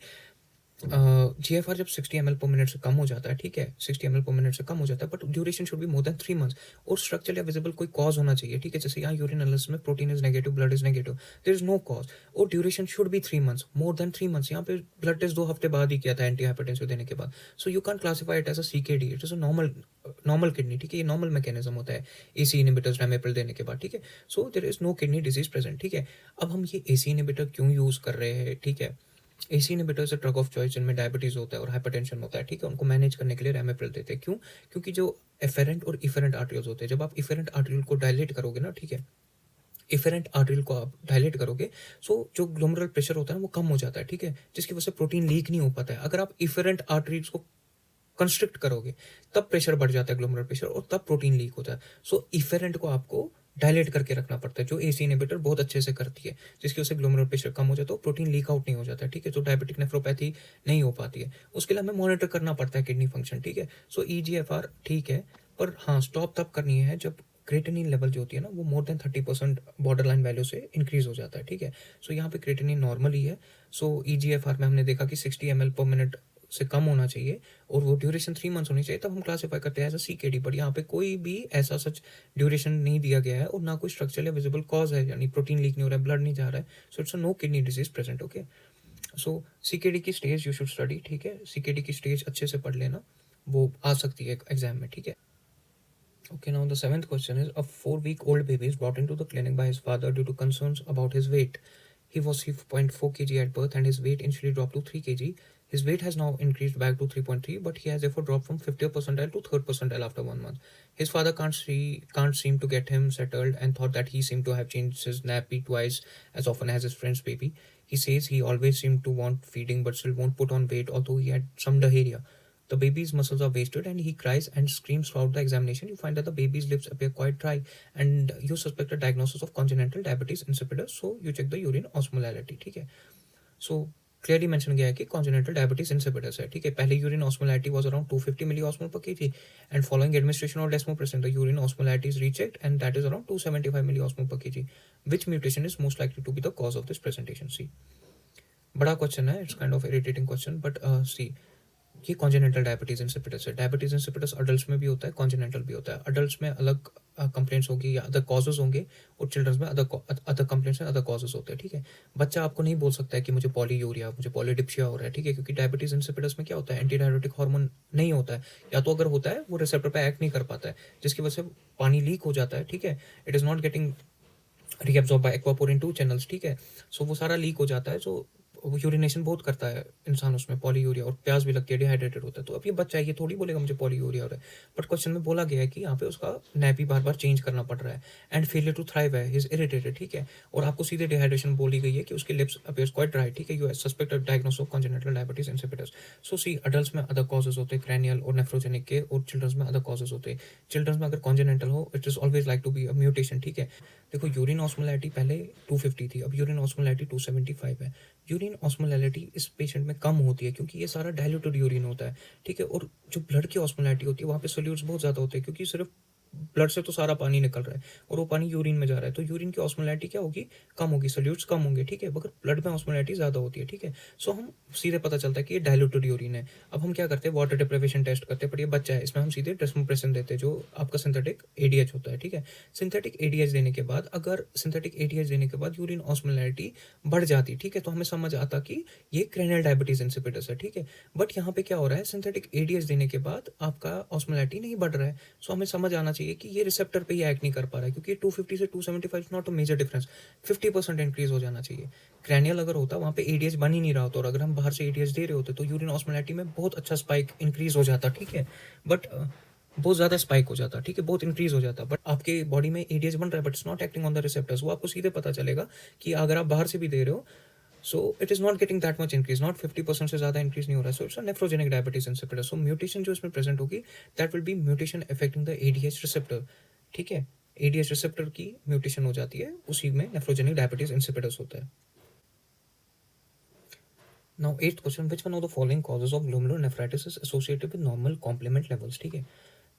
GFR जब 60 ml पर मिनट से कम हो जाता है, ठीक है, 60 ml पर मिनट से कम हो जाता है, but duration should be more than 3 months, और स्ट्रक्चरल या विजिबल कोई कॉज होना चाहिए, ठीक है, जैसे यहाँ यूरिन एनालिसिस में protein is negative, blood is negative, there is no cause, और duration should be 3 months, more than 3 months. यहाँ पे ब्लड टेस्ट 2 हफ्ते बाद ही किया था एंटी हाइपरटेंसिव देने के बाद, so you can classify it as a CKD, it is a normal kidney, ठीक है, ये नॉर्मल मैकेनिज्म होता है AC इनहिबिटर्स रैमेप्रिल देने के बाद, ठीक है, so there is no kidney disease present, ठीक है। अब हम ये AC इनहिबिटर क्यों यूज कर रहे हैं, ठीक है, AC इनहिबिटर्स है ड्रग ऑफ चॉइस जिनमें डायबिटीज होता है और हाइपरटेंशन होता है, ठीक है, उनको मैनेज करने के लिए रैमेप्रिल देते हैं। क्यों? क्योंकि जो एफेरेंट और इफेरेंट आर्टरियल्स होते हैं, जब आप इफेरेंट आर्टरियल को डायलेट करोगे ना, ठीक है, इफेरेंट आर्टरियल को आप डायलेट करोगे, सो जो ग्लोमेरुलर प्रेशर होता है ना वो कम हो जाता है, ठीक है, जिसकी वजह से प्रोटीन लीक नहीं हो पाता है। अगर आप इफेरेंट आर्टरीज को कंस्ट्रिक्ट करोगे तब प्रेशर बढ़ जाता है, ग्लोमेरुलर प्रेशर, और तब प्रोटीन लीक होता है। सो इफेरेंट को आपको डायलेट करके रखना पड़ता है, जो AC इनहिबिटर बहुत अच्छे से करती है, जिसकी वजह से ग्लोमेरुलर प्रेशर कम हो जाता है, तो प्रोटीन लीक आउट नहीं हो जाता है, ठीक है, तो डायबिटिक नेफ्रोपैथी नहीं हो पाती है। उसके लिए हमें मॉनिटर करना पड़ता है किडनी फंक्शन, ठीक है। सो EGFR ठीक है, पर हाँ स्टॉप तब करनी है जब क्रेटिनिन लेवल जो होती है ना वो more than 30% border line value से इंक्रीज हो जाता है, ठीक है। सो यहाँ पे क्रेटिनिन नॉर्मल ही है। सो EGFR में हमने देखा कि 60 ml पर मिनट से कम होना चाहिए और वो ड्यूरेशन 3 मंथ्स होनी चाहिए, तब हम क्लासीफाई करते हैं एज अ CKD। बट यहाँ पे कोई भी ऐसा सच ड्यूरेशन नहीं दिया गया है और ना कोई स्ट्रक्चरल या विजिबल कॉज है, यानी प्रोटीन लीक नहीं हो रहा है, ब्लड नहीं जा रहा है, so it's a no kidney disease present, okay. So CKD की स्टेज यू शुड स्टडी, ठीक है, CKD की स्टेज अच्छे से पढ़ लेना, वो आ सकती है एग्जाम में, ठीक है। Okay, now the seventh question is, a 4-week-old baby is brought into the clinic by his father due to concerns about his weight. He was 3.4 kg at birth and his weight initially dropped to 3 kg. His weight has now increased back to 3.3, but he has therefore dropped from 50th percentile to 3rd percentile after 1 month. His father can't seem to get him settled and thought that he seemed to have changed his nappy twice as often as his friend's baby. He says he always seemed to want feeding but still won't put on weight, although he had some diarrhea. The baby's muscles are wasted and he cries and screams throughout the examination. You find that the baby's lips appear quite dry and you suspect a diagnosis of congenital diabetes insipidus, so you check the urine osmolality, ठीक है। So clearly mention गया है कि congenital diabetes insipidus है, ठीक है। पहले urine osmolality was around 250 milliosmol per kg and following administration of desmopressin the urine osmolality is rechecked and that is around 275 milliosmol per kg. Which mutation is most likely to be the cause of this presentation? See, बड़ा question है, it's kind of irritating question, but see ये congenital diabetes insipidus है। Diabetes insipidus adults में भी होता है, कॉन्जेनेंटल भी होता है। अडल्ट्स में अलग कंप्लेंट्स होगी या अदर कॉजेज होंगे और चिल्ड्रंस में other complaints and other causes होते हैं, ठीक है। बच्चा आपको नहीं बोल सकता है कि मुझे पॉलीयूरिया, मुझे पॉलीडिप्सिया हो रहा है, ठीक है, क्योंकि डायबिटीज इंसिपिडस में क्या होता है, एंटी डायबिटिक हार्मोन नहीं होता है, या तो अगर होता है वो रिसेप्टर पे एक्ट नहीं कर पाता है, जिसकी वजह से पानी लीक हो जाता है, ठीक है। It is not getting reabsorb by aquaporin 2 channels, ठीक है। सो वो सारा लीक हो जाता है, सो यूरिनेशन बहुत करता है इंसान उसमें, पॉलीयूरिया, और प्यास भी लगती है, डिहाइड्रेटेड होता है। तो अब ये बच्चा है, ये थोड़ी बोलेगा मुझे पॉलीयूरिया हो रहा है, बट क्वेश्चन में बोला गया है कि यहाँ पे उसका नैपी बार बार चेंज करना पड़ रहा है एंड फेलियर टू थ्राइव है, इज इरिटेटेड, ठीक है। और आपको सीधे डिहाइड्रेशन बोली गई है कि उसके लिप्स अपीयर्स क्वाइट ड्राई, ठीक है। You suspect diagnosis of congenital diabetes insipidus. So see, adults में अदर कॉजेज होते हैं क्रैनियल और नेफ्रोजेनिक के, और चिल्ड्रंस में अदर कॉजेज होते हैं। चिल्ड्रंस में अगर कॉन्जेनिटल हो, it is always like to be a mutation, ठीक है। देखो यूरिन ऑस्मोलैरिटी पहले 250 थी, अब यूरिन ऑस्मोलैरिटी 275 है। यूरिन ऑस्मोलैरिटी इस पेशेंट में कम होती है क्योंकि ये सारा डायल्यूटेड यूरिन होता है, ठीक है। और जो ब्लड की ऑस्मोलैरिटी होती है वहाँ पे सोल्यूट्स बहुत ज़्यादा होते हैं, क्योंकि सिर्फ ब्लड से तो सारा पानी निकल रहा है और वो पानी यूरिन में जा रहा है, तो यूरिन की ऑस्मोलैरिटी क्या होगी, कम होगी, सोल्यूट्स कम होंगे, ठीक है। मगर ब्लड में ऑस्मोलैरिटी ज़्यादा होती है, ठीक है। सो हम सीधे पता चलता है कि ये डायल्यूटेड यूरिन है। अब हम क्या करते हैं, वाटर डिप्रिवेशन टेस्ट करते हैं, पर ये बच्चा है, इसमें हम सीधे डेस्मोप्रेसिन देते हैं, जो आपका सिंथेटिक ADH होता है, ठीक है। सिंथेटिक ADH देने के बाद, अगर सिंथेटिक ADH देने के बाद यूरिन ऑस्मोलैरिटी बढ़ जाती, ठीक है, तो हमें समझ आता कि ये क्रेनियल डायबिटीज इंसिपिडस है, ठीक है। बट यहाँ पे क्या हो रहा है, सिंथेटिक ADH देने के बाद आपका ऑस्मोलैरिटी नहीं बढ़ रहा है, सो हमें समझ आना चाहिए कि ये रिसेप्टर पे ही एक्ट नहीं कर पा रहा है, क्योंकि 250 से 275 not a major difference, 50% increase हो जाना चाहिए। क्रैनियल अगर होता, वहाँ पे ADH बन ही नहीं रहा होता, और अगर हम बाहर से ADH दे रहे होते तो यूरिन ऑस्मोलैरिटी में बहुत अच्छा स्पाइक इंक्रीज हो जाता, ठीक है। बट बहुत ज़्यादा स्पाइक हो जाता, ठीक है, बहुत इंक्रीज हो जाता। बट आपके बॉडी में ADH बन रहा है, but it's not acting on the receptors, वो आपको सीधे पता चलेगा कि अगर आप बाहर से भी दे रहे हो, so it is not getting that much increase, not 50% से ज़्यादा increase नहीं हो रहा है, so it's a nephrogenic diabetes insipidus। so mutation जो इसमें present होगी, that will be mutation affecting the ADH receptor, ठीक है। ADH receptor की mutation हो जाती है, उसी में nephrogenic diabetes insipidus होता है। Now 8th question, which one of the following causes of glomerulonephritis is associated with normal complement levels, ठीक है।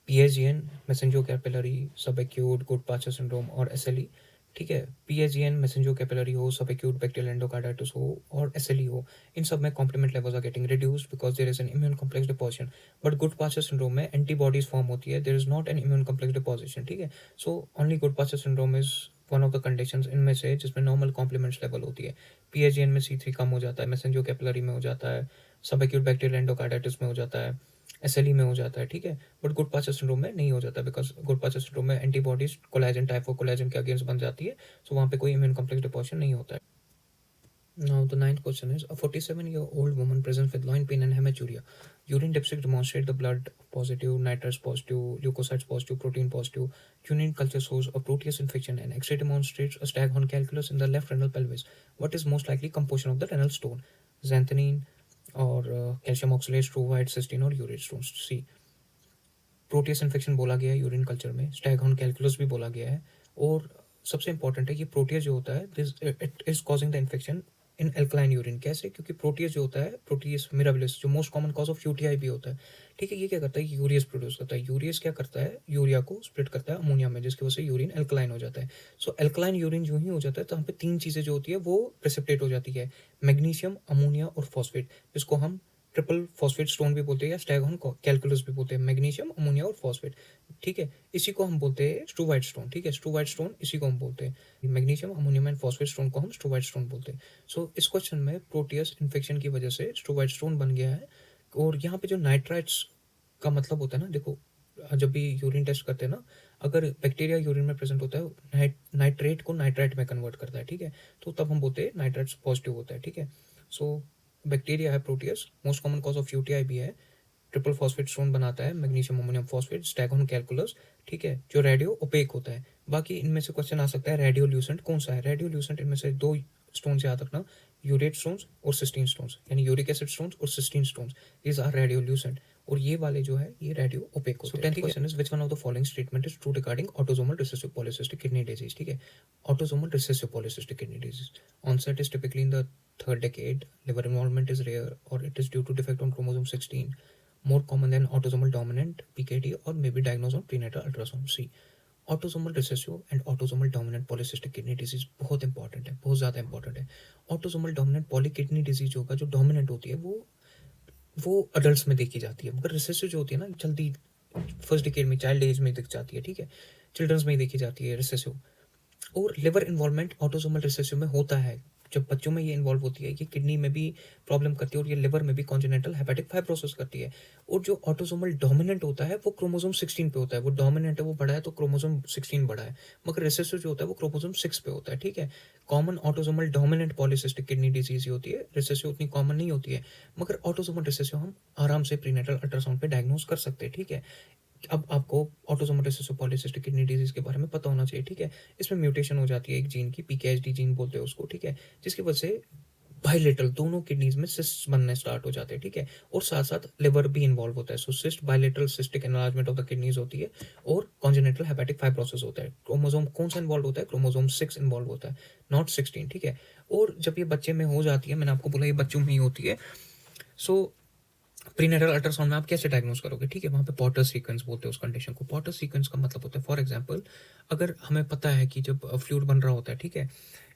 PSGN, mesenteric capillary subacute Goodpasture syndrome और SLE, ठीक है। PAGN मैसेंजर कैपिलरी हो, सब एक्यूट बैक्टीरियल एंडोकार्डाइटिस हो और SLE हो, इन सब में complement levels are getting reduced because there is an immune complex deposition. But Goodpasture syndrome में एंटीबॉडीज फॉर्म होती है, there is not an immune complex deposition. ठीक है। So only Goodpasture syndrome is one of the conditions इनमें से जिसमें normal compliments level होती है। PAGN में C3 कम हो जाता है, मैसेंजर कैपिलरी में हो जाता है, सब एक्यूट बैक्टीरियल एंडोकार्डाइटिस में हो जाता है, SLE में हो जाता है। ठीक है। बट गुड पाचर सिंड्रोम में नहीं हो जाता बिकॉज गुड पाचर सिंड्रोम में antibodies collagen type of collagen के अगेंस्ट बन जाती है, सो वहाँ पे कोई इम्यून कॉम्प्लेक्स डिपोजिशन नहीं होता है। Now the ninth question is, a 47-year-old woman presents with loin pain and hematuria. Urine dipstick demonstrate the blood positive, nitrates positive, leukocytes positive, protein positive. Urine culture shows a Proteus infection and X-ray demonstrates a staghorn calculus in the left renal pelvis. What is most likely composition of the renal stone? Xanthine or calcium oxalate, struvite, cysteine और urate stones. C. Proteus infection बोला गया है urine culture में, staghorn calculus भी बोला गया है, और सबसे इंपॉर्टेंट है कि प्रोटियस जो होता है it is causing the infection in alkaline urine. कैसे? क्योंकि प्रोटियस जो होता है, प्रोटियस मिराबिलिस, जो most common cause of UTI भी होता है। ठीक है। ये क्या करता है? यूरियस प्रोड्यूस करता है। यूरियस क्या करता है? यूरिया को स्प्लिट करता है अमोनिया में, जिसकी वजह से यूरिन एल्कलाइन हो जाता है। सो एल्कलाइन यूरिन जो ही हो जाता है तो यहाँ पे तीन चीज़ें जो होती है वो प्रेसिपिटेट हो जाती है, मैग्नीशियम, अमोनिया और फॉस्फेट, जिसको हम ट्रिपल फॉस्फेट स्टोन भी बोलते हैं या स्टैगहॉर्न कैलकुलस भी बोलते हैं, मैग्नीशियम, अमोनिया और फॉस्फेट। ठीक है। इसी को हम बोलते हैं स्ट्रूवाइट स्टोन। ठीक है। स्ट्रूवाइट स्टोन इसी को हम बोलते हैं, magnesium, ammonium and phosphate stone को हम स्ट्रूवाइट स्टोन बोलते हैं। सो इस क्वेश्चन में प्रोटियस इन्फेक्शन की वजह से स्ट्रूवाइट स्टोन बन गया है। और यहाँ पे जो नाइट्राइट्स का मतलब होता है ना, देखो जब भी यूरिन टेस्ट करते हैं ना, अगर बैक्टीरिया यूरिन में प्रेजेंट होता है, नाइट्रेट को नाइट्राइट में कन्वर्ट करता है। ठीक है। तो तब हम बोलते हैं नाइट्राइट्स पॉजिटिव होता है। ठीक है। सो बैक्टीरिया है Proteus, most common cause of UTI भी है, ट्रिपल फॉस्फेट स्टोन बनाता है, magnesium, ammonium phosphate, staghorn calculus. ठीक है। जो रेडियो ओपेक होता है। बाकी इनमें से क्वेश्चन आ सकता है रेडियो ल्यूसेंट कौन सा है? रेडियो ल्यूसेंट इनमें से दो स्टोन याद रखना, यूरेट स्टोन्स और सिस्टीन स्टोन्स, यानी यूरिक एसिड स्टोन्स और cystine stones, these are radiolucent. और ये वाले जो है ये रेडियो ओपेक होते हैं। Tenth question is, which one of the following statement is true regarding autosomal recessive polycystic kidney disease? ठीक है। Autosomal recessive polycystic kidney disease onset is typically in the third decade. Liver involvement is rare or it is due to defect on chromosome 16. More common than autosomal dominant PKD or may be diagnosed on prenatal ultrasound. C. Autosomal recessive and autosomal dominant polycystic kidney disease बहुत important है, बहुत ज़्यादा important है। Autosomal dominant poly kidney disease होगा, जो dominant होती है वो अडल्ट में देखी जाती है, मगर रिसेसिव जो होती है ना, जल्दी फर्स्ट डिकेड में, चाइल्ड एज में दिख जाती है। ठीक है। चिल्ड्रंस में ही देखी जाती है रिसेसिव। और लिवर इन्वॉल्वमेंट ऑटोसोमल रिसेसिव में होता है, जब बच्चों में ये इन्वॉल्व होती है, ये किडनी में भी प्रॉब्लम करती है और ये लिवर में भी कॉन्जेनिटल हेपेटिक फाइब्रोसिस करती है। और जो ऑटोसोमल डोमिनेंट होता है वो क्रोमोसोम 16 पे होता है, वो डोमिनेंट है, वो बड़ा है तो क्रोमोसोम 16 बड़ा है, मगर रिसेसिव जो होता है वो क्रोमोसोम 6 पे होता है। ठीक है। Common autosomal dominant polycystic kidney disease होती है, रिसेसिव उतनी कॉमन नहीं होती है, मगर ऑटोसोमल रिसेसिव हम आराम से प्रीनेटल अल्ट्रासाउंड पे डायग्नोज कर सकते हैं। ठीक है। अब आपको autosomal recessive polycystic kidney disease के बारे में पता होना चाहिए। ठीक है। इसमें म्यूटेशन हो जाती है एक जीन की, PKHD जीन बोलते हैं उसको। ठीक है। जिसकी वजह से बायलेटरल दोनों किडनीज में सिस्ट बनने स्टार्ट हो जाते हैं। ठीक है। और साथ साथ लिवर भी इन्वॉल्व होता है। So cyst, bilateral cystic enlargement of the kidneys होती है और कॉन्जेनिटल हेपेटिक फाइब्रोसिस होता है। क्रोमोसोम कौन सा इन्वॉल्व होता है? क्रोमोसोम 6 इन्वॉल्व होता है, नॉट 16। ठीक है। और जब ये बच्चे में हो जाती है, मैंने आपको बोला ये बच्चों में ही होती है, सो प्रीनेटल अल्ट्रासाउंड में आप कैसे डायग्नोस करोगे? ठीक है। वहाँ पे पॉटर सीक्वेंस बोलते हैं उस कंडीशन को। पॉटर सीक्वेंस का मतलब होता है, फॉर एग्जांपल अगर हमें पता है कि जब फ्लूइड बन रहा होता है, ठीक है,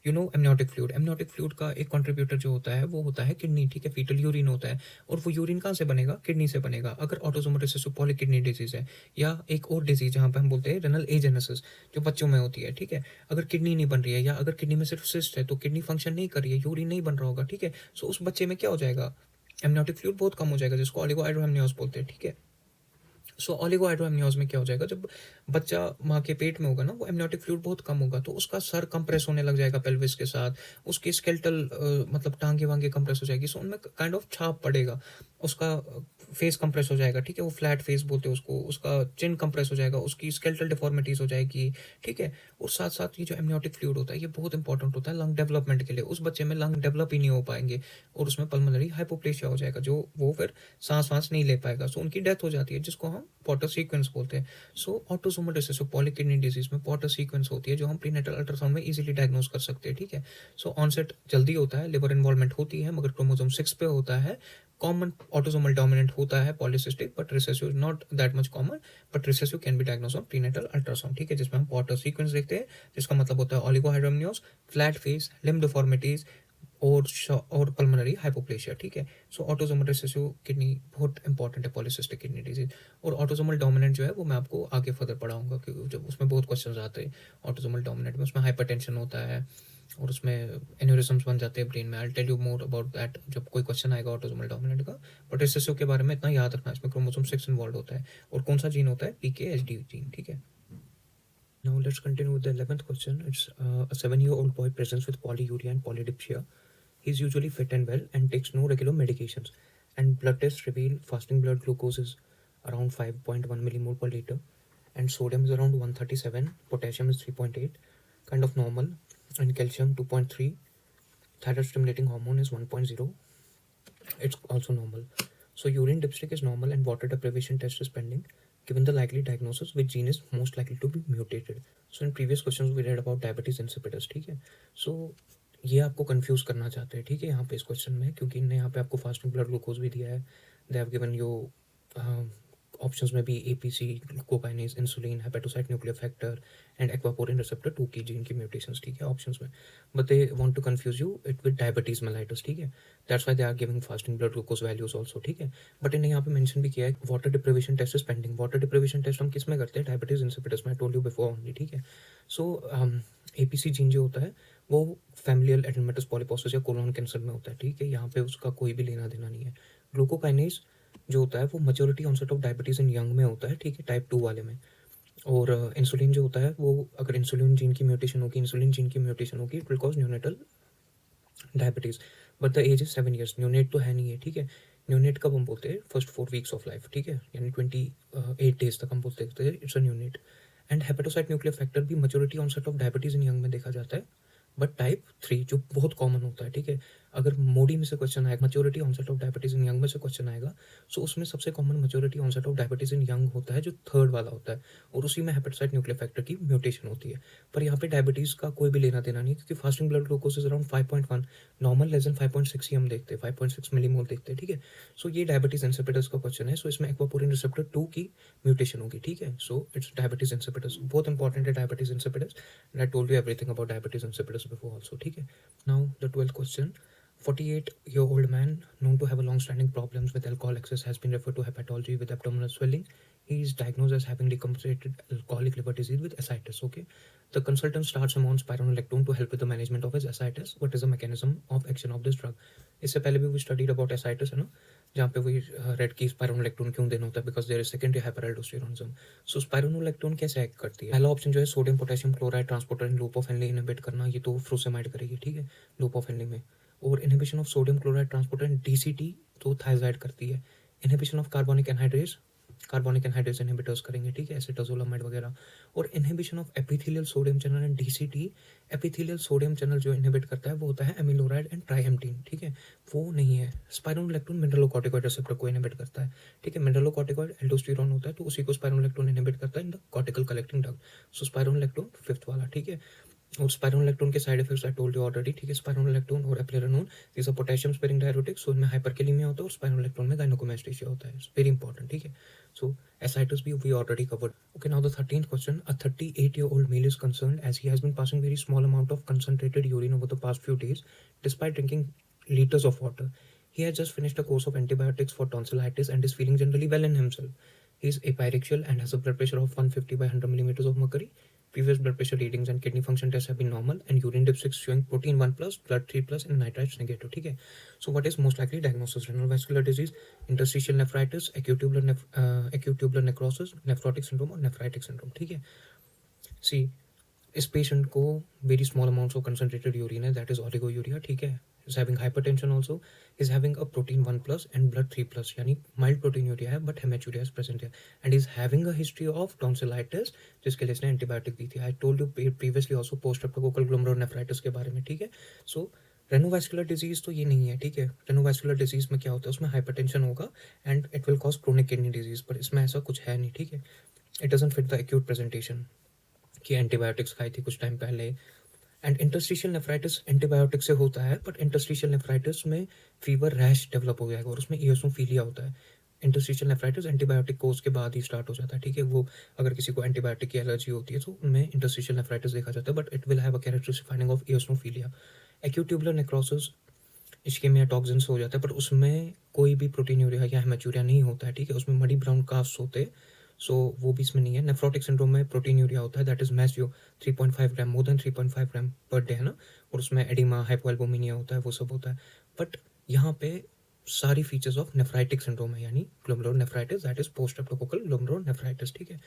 एमनियोटिक फ्लूइड, एमनियोटिक फ्लूइड का एक कंट्रीब्यूटर जो होता है वो होता है किडनी। ठीक है। फीटल यूरिन होता है, और वो यूरिन कहाँ से बनेगा? किडनी से बनेगा। अगर autosomal recessive poly kidney disease है, या एक और डिजीज जहाँ पे हम बोलते हैं रेनल एजेनेसिस, जो बच्चों में होती है। ठीक है। अगर किडनी नहीं बन रही है, या अगर किडनी में सिर्फ सिस्ट है, तो किडनी फंक्शन नहीं कर रही है, यूरिन नहीं बन रहा होगा। ठीक है। सो उस बच्चे में क्या हो जाएगा? एमनियोटिक फ्लूइड बहुत कम हो जाएगा, जिसको ओलिगोहाइड्रोएमनियोज बोलते हैं। ठीक है। सो ओलिगोहाइड्रोएमनियोज में क्या हो जाएगा? जब बच्चा माँ के पेट में होगा ना, वो एमनियोटिक फ्लूइड बहुत कम होगा, तो उसका सर कंप्रेस होने लग जाएगा पेल्विस के साथ, उसकी स्केलेटल मतलब टांगे वांगे कंप्रेस हो जाएगी, सो उनमें काइंड ऑफ छाप पड़ेगा, उसका फेस कंप्रेस हो जाएगा। ठीक है। वो फ्लैट फेस बोलते हैं उसको, उसका चिन कंप्रेस हो जाएगा, उसकी स्केलेटल डिफॉर्मिटीज हो जाएगी। ठीक है। और साथ साथ ये जो एमनियोटिक फ्लूइड होता है ये बहुत इंपॉर्टेंट होता है लंग डेवलपमेंट के लिए। उस बच्चे में लंग डेवलप ही नहीं हो पाएंगे, और उसमें पल्मोनरी हाइपोप्लेशिया हो जाएगा, जो वो फिर सांस वांस नहीं ले पाएगा, सो उनकी डेथ हो जाती है, जिसको हम पॉटर सीक्वेंस बोलते हैं। सो ऑटोसोमल रिसेसिव पॉलीकिडनी डिजीज में पॉटर सीक्वेंस होती है जो हम प्रीनेटल अल्ट्रासाउंड में इजीली डायग्नोज कर सकते हैं, ठीक है। सो ऑनसेट जल्दी होता है, लिवर इन्वॉल्वमेंट होती है, मगर क्रोमोसोम 6 पे होता है। कॉमन ऑटोसोमल डोमिनेंट होता है polycystic, but recessive not that much common, but recessive can be diagnose on prenatal ultrasound, ठीक है, जिसमें हम पॉटर सीक्वेंस देखते हैं, जिसका मतलब होता है ऑलिगोहाइड्रोमनियोस, फ्लैट फेस, लिम्ब डिफॉर्मिटीज और पल्मोनरी हाइपोप्लेशिया, ठीक है। सो ऑटोसोमल रिसेसिव किडनी बहुत इंपॉर्टेंट है पॉलीसिस्टिक किडनी डिजीज। और ऑटोसोमल डोमिनेंट जो है वो मैं आपको आगे फर्दर पढ़ाऊंगा, क्योंकि जब उसमें बहुत क्वेश्चन आते हैं ऑटोसोमल डोमिनेंट में, उसमें हाइपरटेंशन होता है और उसमें एन्यूरिज्म्स बन जाते हैं ब्रेन में। I tell you more about that जब कोई क्वेश्चन आएगा ऑटोसोमल डोमिनेंट का। बट रिसेसिव के बारे में इतना याद रखना, इसमें क्रोमोसोम 6 इन्वॉल्व होता है, और कौन सा जीन होता है, PKHD जीन, ठीक है। Now let's continue with the 11th question. It's a 7-year-old boy presents with polyuria and polydipsia. He's usually fit and well and takes no regular medications. And blood tests reveal fasting blood glucose is around 5.1 millimole per liter, and sodium is around 137, potassium is 3.8, kind of normal, and calcium 2.3. Thyroid stimulating hormone is 1.0. It's also normal. So urine dipstick is normal and water deprivation test is pending. Given the likely diagnosis, which gene is most likely to be mutated? So in previous questions we read about diabetes insipidus, ठीक है। So ये आपको confuse करना चाहते हैं, ठीक है, यहाँ पे इस क्वेश्चन में, क्योंकि इनने यहाँ पे आपको फास्टिंग ब्लड ग्लूकोज भी दिया है। They have given you options में भी APC, glucokinase, insulin, hepatocyte nuclear factor and aquaporin receptor 2 की जीन की म्यूटेशंस, ठीक है, ऑप्शंस में। But they want to confuse you it with diabetes mellitus, ठीक है। That's why they are giving fasting blood glucose values also, ठीक है। But इन्हें यहाँ पे मेंशन भी किया है water deprivation test is pending. Water deprivation test हम किस में करते हैं, डायबिटीज इंसिपिडस में, I told you before only, ठीक है। सो APC जीन जो होता है वो फैमिलियल एडेनोमेटस पॉलीपोसिस या कोलोन कैंसर में होता है, ठीक है, यहाँ पे उसका कोई भी लेना देना नहीं है। ग्लूकोकाइनेज जो होता है वो majority onset of diabetes in young में होता है, ठीक है, टाइप 2 वाले में। और इंसुलिन जो होता है वो अगर इंसुलिन जीन की म्यूटेशन होगी, इंसुलिन जीन की म्यूटेशन होगी, it will cause neonatal diabetes. But the age is 7 years। Neonate तो है नहीं है, ठीक है। न्यूनेट कब हम बोलते हैं, फर्स्ट 4 weeks ऑफ लाइफ, ठीक है, यानी 28 days तक हम बोलते हैं it's a neonate. And hepatocyte nuclear factor भी majority onset of diabetes in young में देखा जाता है, बट टाइप 3 जो बहुत कॉमन होता है, ठीक है। अगर मोडी में से क्वेश्चन आएगा, majority onset of diabetes in young में से क्वेश्चन आएगा, सो उसमें सबसे common majority onset of diabetes in young होता है जो थर्ड वाला होता है, और उसी में हेपेटोसाइट न्यूक्लियर फैक्टर की म्यूटेशन होती है। पर यहाँ पे डायबिटीज का कोई भी लेना देना नहीं, क्योंकि fasting blood glucose is around 5.1, normal less than 5.6 ही हम देखते हैं, 5.6 मिलीमोल देखते हैं, ठीक है। सो ये डायबिटीज इंसिपिडस का क्वेश्चन है। सो इसमें एक्वापोरिन रिसेप्टर 2 की म्यूटेशन होगी, ठीक है। सो इट्स डायबिटीज इंसिपिडस, बहुत इंपॉर्टेंट है diabetes insipidus, and I told you everything about diabetes insipidus before also, ठीक है। Now the 12th question. 48-year-old man known to have a long-standing problems with alcohol excess has been referred to hepatology with abdominal swelling. He is diagnosed as having decompensated alcoholic liver disease with ascites. Okay, the consultant starts him on spironolactone to help with the management of his ascites. What is the mechanism of action of this drug? इससे पहले भी we studied about ascites, है ना, जहाँ पे वही red की स्पाइरोनोलेक्टोन क्यों देना होता है, because there is secondary hyperaldosteronism. So spironolactone कैसे एक्ट करती है, पहला ऑप्शन जो है sodium potassium chloride transporter in loop of Henle inhibit करना, ये तो फ्रूसेमाइड करेगी, ठीक है, लूप ऑफ हेनली में। और inhibition of sodium chloride transporter in DCT तो थायजाइड करती है। Inhibition of carbonic anhydrase inhibitors करेंगे, ठीक है, एसिटाजोलामाइड वगैरह। और inhibition of epithelial sodium channel and DCT, epithelial sodium channel जो इनहिबिट करता है वो होता है एमिलोराइड एंड ट्राइएम्टीन, ठीक है, वो नहीं है। स्पाइरोनोलेक्टोन मिनरलोकॉर्टिकॉइड रिसेप्टर को इनहिबिट करता है, ठीक है, मिनरलोकॉर्टिकॉइड एल्डोस्टेरोन होता है तो उसी को स्पाइरोनोलेक्टोन इनहिबिट करता है in the cortical collecting duct. So spironolactone fifth वाला, ठीक है। और स्पाइरोनोलेक्टोन के side effects I told you already, ठीक है, स्पाइरोनोलेक्टोन और eplerenone these are potassium sparing diuretics, so इनमें हाइपरकेलेमिया होता है और स्पाइरोनोलेक्टोन में गायनेकोमैस्टेसिया होता है, वेरी इंपॉर्टेंट, ठीक है। सो ascites we already covered. Okay, now the 13th question. A 38-year-old male is concerned as he has been passing very small amount of concentrated urine over the past few days despite drinking liters of water. He has just finished a course of antibiotics for tonsillitis and is feeling generally well in himself. He is apyrexial and has a blood pressure of 150 by 100 millimeters of mercury. Previous blood pressure readings and kidney function tests have been normal, and urine dipsticks showing protein 1 plus, blood 3 plus, and nitrites negative, ठीक है। So what is most likely diagnosis? Renal vascular disease, interstitial nephritis, acute tubular necrosis, nephrotic syndrome और nephritic syndrome, ठीक है। See, इस patient को very small amounts of concentrated urine है, that is oliguria, ठीक है। Is having hypertension also, is having a protein 1 plus and blood 3 plus, यानी mild protein urea है बट हेमेचूरिया इज प्रेजेंट है, and is having a history of tonsillitis जिसके लिए इसने antibiotic दी थी। आई told you previously also post streptococcal glomerulonephritis के बारे में, ठीक है। सो रेनोवैस्कुलर डिजीज़ तो ये नहीं है, ठीक है। रेनोवैस्कुलर डिजीज़ में क्या होता है, उसमें हाइपरटेंशन होगा and it will cause chronic kidney disease, पर इसमें ऐसा कुछ है नहीं, ठीक है। It doesn't fit the acute presentation कि एंटीबायोटिक्स खाई थी कुछ टाइम पहले। एंड इंटरस्टिशियल नेफ्राइटिस एंटीबायोटिक से होता है, बट इंटरस्टिशियल नेफ्राइटिस में फीवर रैश डेवलप हो जाएगा और उसमें इयोसिनोफिलिया होता है। इंटरस्टिशियल नेफ्राइटिस एंटीबायोटिक कोर्स के बाद ही स्टार्ट हो जाता है, ठीक है। वो अगर किसी को एंटीबायोटिक की एलर्जी होती है तो उनमें इंटरस्टिशियल नेफ्राइटिस देखा जाता है, but it will have a characteristic finding of eosinophilia. Acute tubular necrosis ischaemia toxin हो जाता है, पर उसमें कोई भी प्रोटीनूरिया या हेमेचूरिया नहीं होता है, ठीक है। उसमें मडी ब्राउन कास्ट होते हैं, सो वो भी इसमें नहीं है। नेफ्रोटिक सिंड्रोम में प्रोटीनूरिया होता है, that is massive 3.5 gram, more than 3.5 gram per day, है ना। और उसमें एडिमा हाइपोएल्बुमिनिया होता है, वो सब होता है। बट यहाँ पे सारी फीचर्स ऑफ नेफ्राइटिक सिंड्रोम है, यानी glomerulonephritis, that is post streptococcal glomerulonephritis, ठीक है।